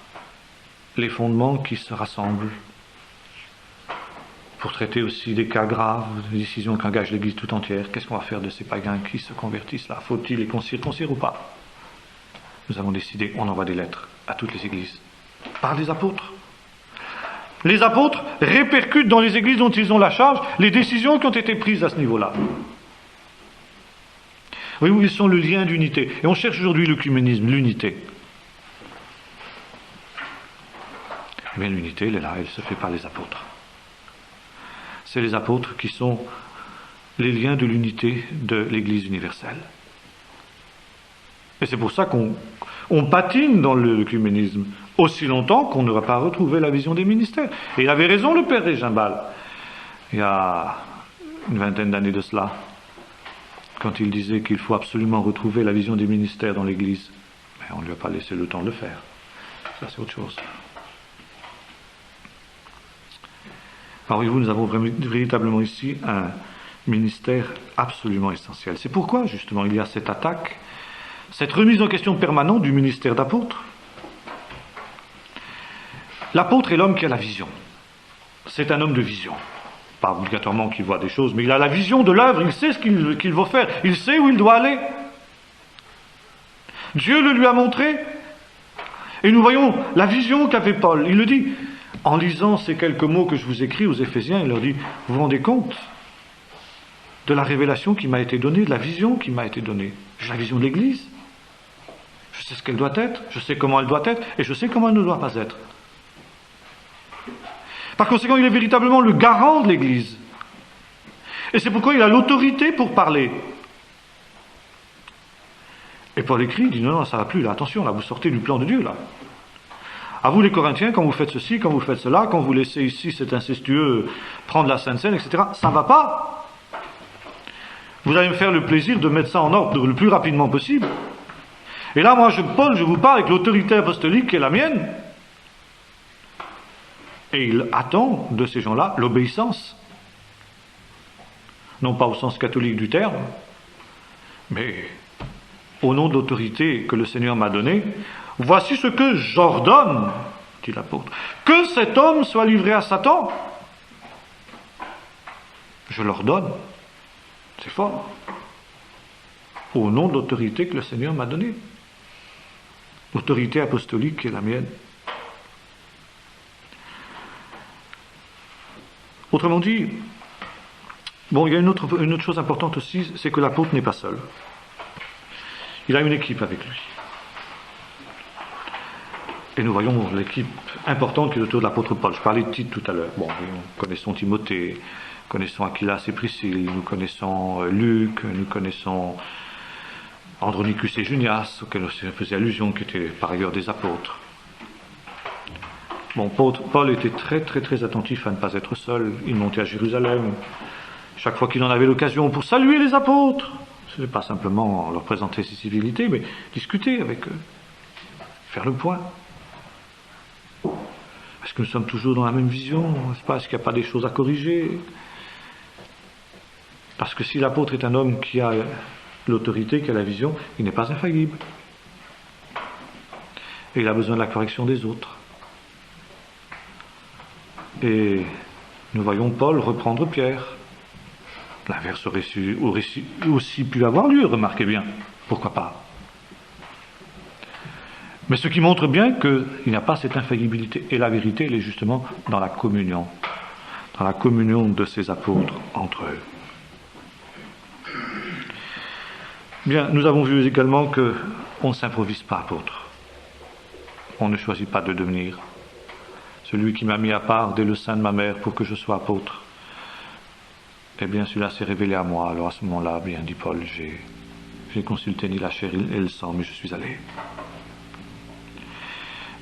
Speaker 1: les fondements qui se rassemblent pour traiter aussi des cas graves, des décisions qu'engage l'Église tout entière. Qu'est-ce qu'on va faire de ces païens qui se convertissent là? Faut-il les concire ou pas? Nous avons décidé, on envoie des lettres à toutes les églises, par les apôtres. Les apôtres répercutent dans les églises dont ils ont la charge les décisions qui ont été prises à ce niveau-là. Oui, ils sont le lien d'unité. Et on cherche aujourd'hui l'œcuménisme, l'unité. Mais l'unité, elle est là, elle se fait par les apôtres. C'est les apôtres qui sont les liens de l'unité de l'Église universelle. Et c'est pour ça qu'on patine dans l'œcuménisme aussi longtemps qu'on n'aura pas retrouvé la vision des ministères. Et il avait raison le père Régimbal, il y a une vingtaine d'années de cela, quand il disait qu'il faut absolument retrouver la vision des ministères dans l'Église. Mais on ne lui a pas laissé le temps de le faire. Ça, c'est autre chose. Alors, voyez-vous, nous avons véritablement ici un ministère absolument essentiel. C'est pourquoi, justement, il y a cette attaque, cette remise en question permanente du ministère d'apôtre. L'apôtre est l'homme qui a la vision. C'est un homme de vision. Pas obligatoirement qu'il voit des choses, mais il a la vision de l'œuvre, il sait ce qu'il va faire, il sait où il doit aller. Dieu le lui a montré. Et nous voyons la vision qu'avait Paul. Il le dit, en lisant ces quelques mots que je vous écris aux Éphésiens, il leur dit, vous vous rendez compte de la révélation qui m'a été donnée, de la vision qui m'a été donnée. J'ai la vision de l'Église. Je sais ce qu'elle doit être, je sais comment elle doit être, et je sais comment elle ne doit pas être. Par conséquent, il est véritablement le garant de l'Église. Et c'est pourquoi il a l'autorité pour parler. Et Paul écrit, il dit non, ça ne va plus, là, attention, là, vous sortez du plan de Dieu, là. À vous les Corinthiens, quand vous faites ceci, quand vous faites cela, quand vous laissez ici cet incestueux prendre la Sainte Seine, etc., ça ne va pas. Vous allez me faire le plaisir de mettre ça en ordre le plus rapidement possible. Et là, moi, Paul, je vous parle avec l'autorité apostolique qui est la mienne. Et il attend de ces gens-là l'obéissance. Non pas au sens catholique du terme, mais au nom de l'autorité que le Seigneur m'a donnée, voici ce que j'ordonne, dit l'apôtre, que cet homme soit livré à Satan. Je l'ordonne. C'est fort. Au nom de l'autorité que le Seigneur m'a donnée. L'autorité apostolique qui est la mienne. Autrement dit, bon, il y a une autre chose importante aussi, c'est que l'apôtre n'est pas seul. Il a une équipe avec lui. Et nous voyons l'équipe importante qui est autour de l'apôtre Paul. Je parlais de Tite tout à l'heure. Bon, nous connaissons Timothée, nous connaissons Aquilas et Priscille, nous connaissons Luc, nous connaissons Andronicus et Junias, auxquels on faisait allusion, qui étaient par ailleurs des apôtres. Bon, Paul était très très très attentif à ne pas être seul. Il montait à Jérusalem chaque fois qu'il en avait l'occasion pour saluer les apôtres. Ce n'est pas simplement leur présenter ses civilités, mais discuter avec eux, faire le point. Est-ce que nous sommes toujours dans la même vision? Est-ce qu'il n'y a pas des choses à corriger? Parce que si l'apôtre est un homme qui a l'autorité, qui a la vision, il n'est pas infaillible. Et il a besoin de la correction des autres. Et Nous voyons Paul reprendre Pierre. L'inverse aurait aussi pu avoir lieu, remarquez bien. Pourquoi pas? Mais ce qui montre bien qu'il n'y a pas cette infaillibilité. Et la vérité, elle est justement dans la communion de ces apôtres entre eux. Bien, nous avons vu également qu'on ne s'improvise pas apôtre. On ne choisit pas de devenir. Celui qui m'a mis à part dès le sein de ma mère pour que je sois apôtre, eh bien celui-là s'est révélé à moi. Alors à ce moment-là, bien dit Paul, j'ai consulté ni la chair et le sang, mais je suis allé.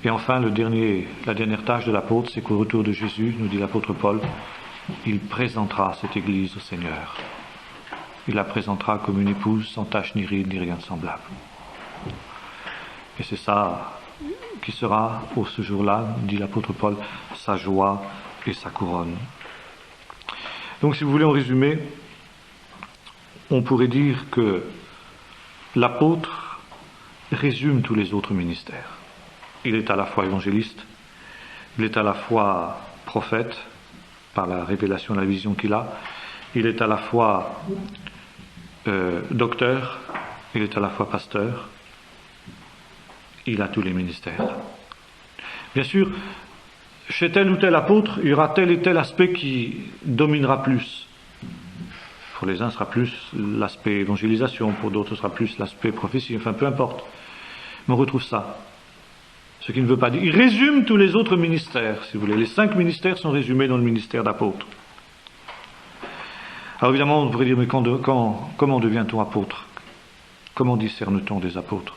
Speaker 1: Et enfin, la dernière tâche de l'apôtre, c'est qu'au retour de Jésus, nous dit l'apôtre Paul, il présentera cette Église au Seigneur. Il la présentera comme une épouse sans tache ni ride ni rien de semblable. Et c'est ça qui sera, ce jour-là, dit l'apôtre Paul, sa joie et sa couronne. Donc si vous voulez en résumer, on pourrait dire que l'apôtre résume tous les autres ministères. Il est à la fois évangéliste, il est à la fois prophète, par la révélation de la vision qu'il a, il est à la fois docteur, il est à la fois pasteur, il a tous les ministères. Bien sûr, chez tel ou tel apôtre, il y aura tel et tel aspect qui dominera plus. Pour les uns, ce sera plus l'aspect évangélisation, pour d'autres, ce sera plus l'aspect prophétie, enfin peu importe. Mais on retrouve ça. Ce qui ne veut pas dire... Il résume tous les autres ministères, si vous voulez. Les 5 ministères sont résumés dans le ministère d'apôtre. Alors évidemment, on pourrait dire, mais comment devient-on apôtre? Comment discerne-t-on des apôtres?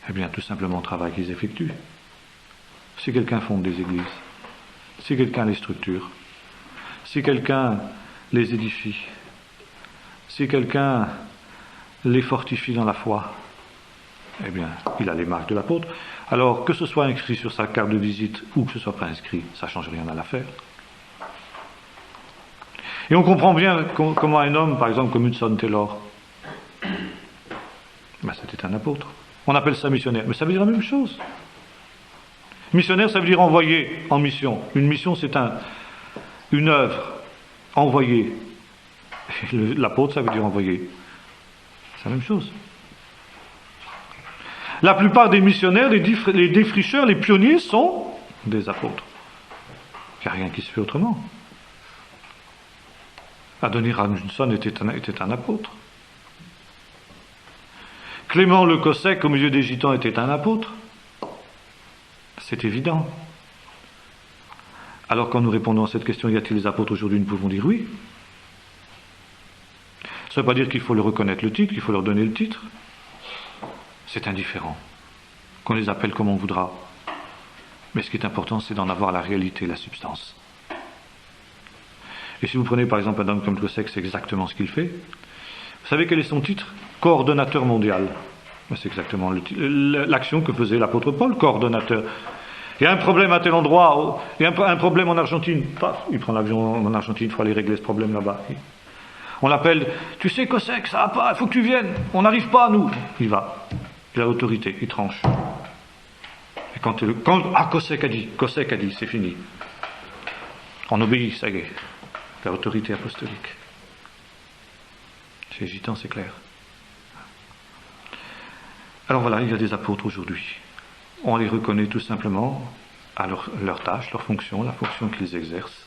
Speaker 1: Eh bien, tout simplement au travail qu'ils effectuent. Si quelqu'un fonde des églises, si quelqu'un les structure, si quelqu'un les édifie, si quelqu'un les fortifie dans la foi, eh bien, il a les marques de l'apôtre. Alors, que ce soit inscrit sur sa carte de visite ou que ce ne soit pas inscrit, ça ne change rien à l'affaire. Et on comprend bien comment un homme, par exemple, comme Hudson Taylor, ben, c'était un apôtre. On appelle ça missionnaire, mais ça veut dire la même chose. Missionnaire, ça veut dire envoyer en mission. Une mission, c'est une œuvre envoyée. L'apôtre, ça veut dire envoyer. C'est la même chose. La plupart des missionnaires, les défricheurs, les pionniers sont des apôtres. Il n'y a rien qui se fait autrement. Adoniram Judson était un apôtre. Clément le Cossec, au milieu des Gitans, était un apôtre. C'est évident. Alors quand nous répondons à cette question, y a-t-il des apôtres aujourd'hui, nous pouvons dire oui. Ça ne veut pas dire qu'il faut leur reconnaître le titre, qu'il faut leur donner le titre. C'est indifférent. Qu'on les appelle comme on voudra. Mais ce qui est important, c'est d'en avoir la réalité, la substance. Et si vous prenez par exemple un homme comme Cossec, c'est exactement ce qu'il fait. Vous savez quel est son titre? Coordonnateur mondial. C'est exactement l'action que faisait l'apôtre Paul, coordonnateur. Il y a un problème à tel endroit, il y a un problème en Argentine. Paf, il prend l'avion en Argentine, il faut aller régler ce problème là-bas. On l'appelle, tu sais Cossec, ça va pas, il faut que tu viennes, on n'arrive pas nous. Il va, il a l'autorité, il tranche. Et quand Cossec a dit, c'est fini. On obéit, ça y est. L'autorité apostolique. Chez les Gitans, c'est clair. Alors voilà, il y a des apôtres aujourd'hui. On les reconnaît tout simplement à leur tâche, leur fonction, la fonction qu'ils exercent.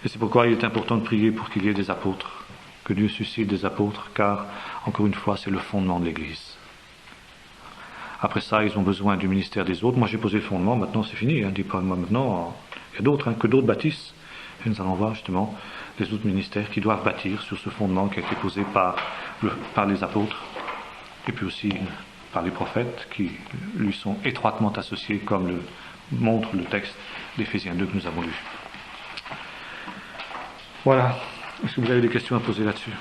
Speaker 1: Et c'est pourquoi il est important de prier pour qu'il y ait des apôtres, que Dieu suscite des apôtres, car, encore une fois, c'est le fondement de l'Église. Après ça, ils ont besoin du ministère des autres. Moi, j'ai posé le fondement, maintenant c'est fini. Dis pas moi maintenant, il y a d'autres, que d'autres bâtissent. Et nous allons voir justement les autres ministères qui doivent bâtir sur ce fondement qui a été posé par les apôtres, et puis aussi par les prophètes qui lui sont étroitement associés, comme le montre le texte d'Éphésiens 2 que nous avons lu. Voilà. Est-ce que vous avez des questions à poser là-dessus?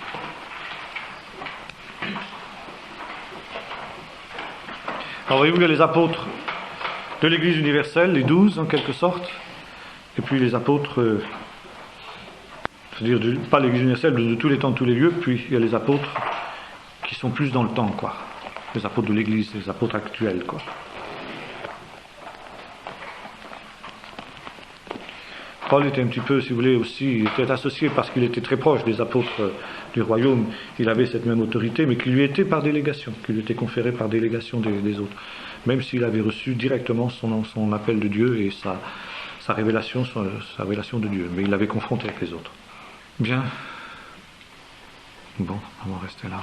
Speaker 1: Alors voyez-vous, il y a les apôtres de l'Église universelle, les 12 en quelque sorte, et puis les apôtres, c'est-à-dire pas l'Église universelle, de tous les temps, de tous les lieux, puis il y a les apôtres qui sont plus dans le temps, quoi. Les apôtres de l'Église, les apôtres actuels, quoi. Paul était un petit peu, si vous voulez, aussi, il était associé parce qu'il était très proche des apôtres du royaume. Il avait cette même autorité, mais qui lui était par délégation, qui lui était conférée par délégation des autres. Même s'il avait reçu directement son appel de Dieu et sa révélation de Dieu. Mais il l'avait confronté avec les autres. Bien. Bon, on va rester là.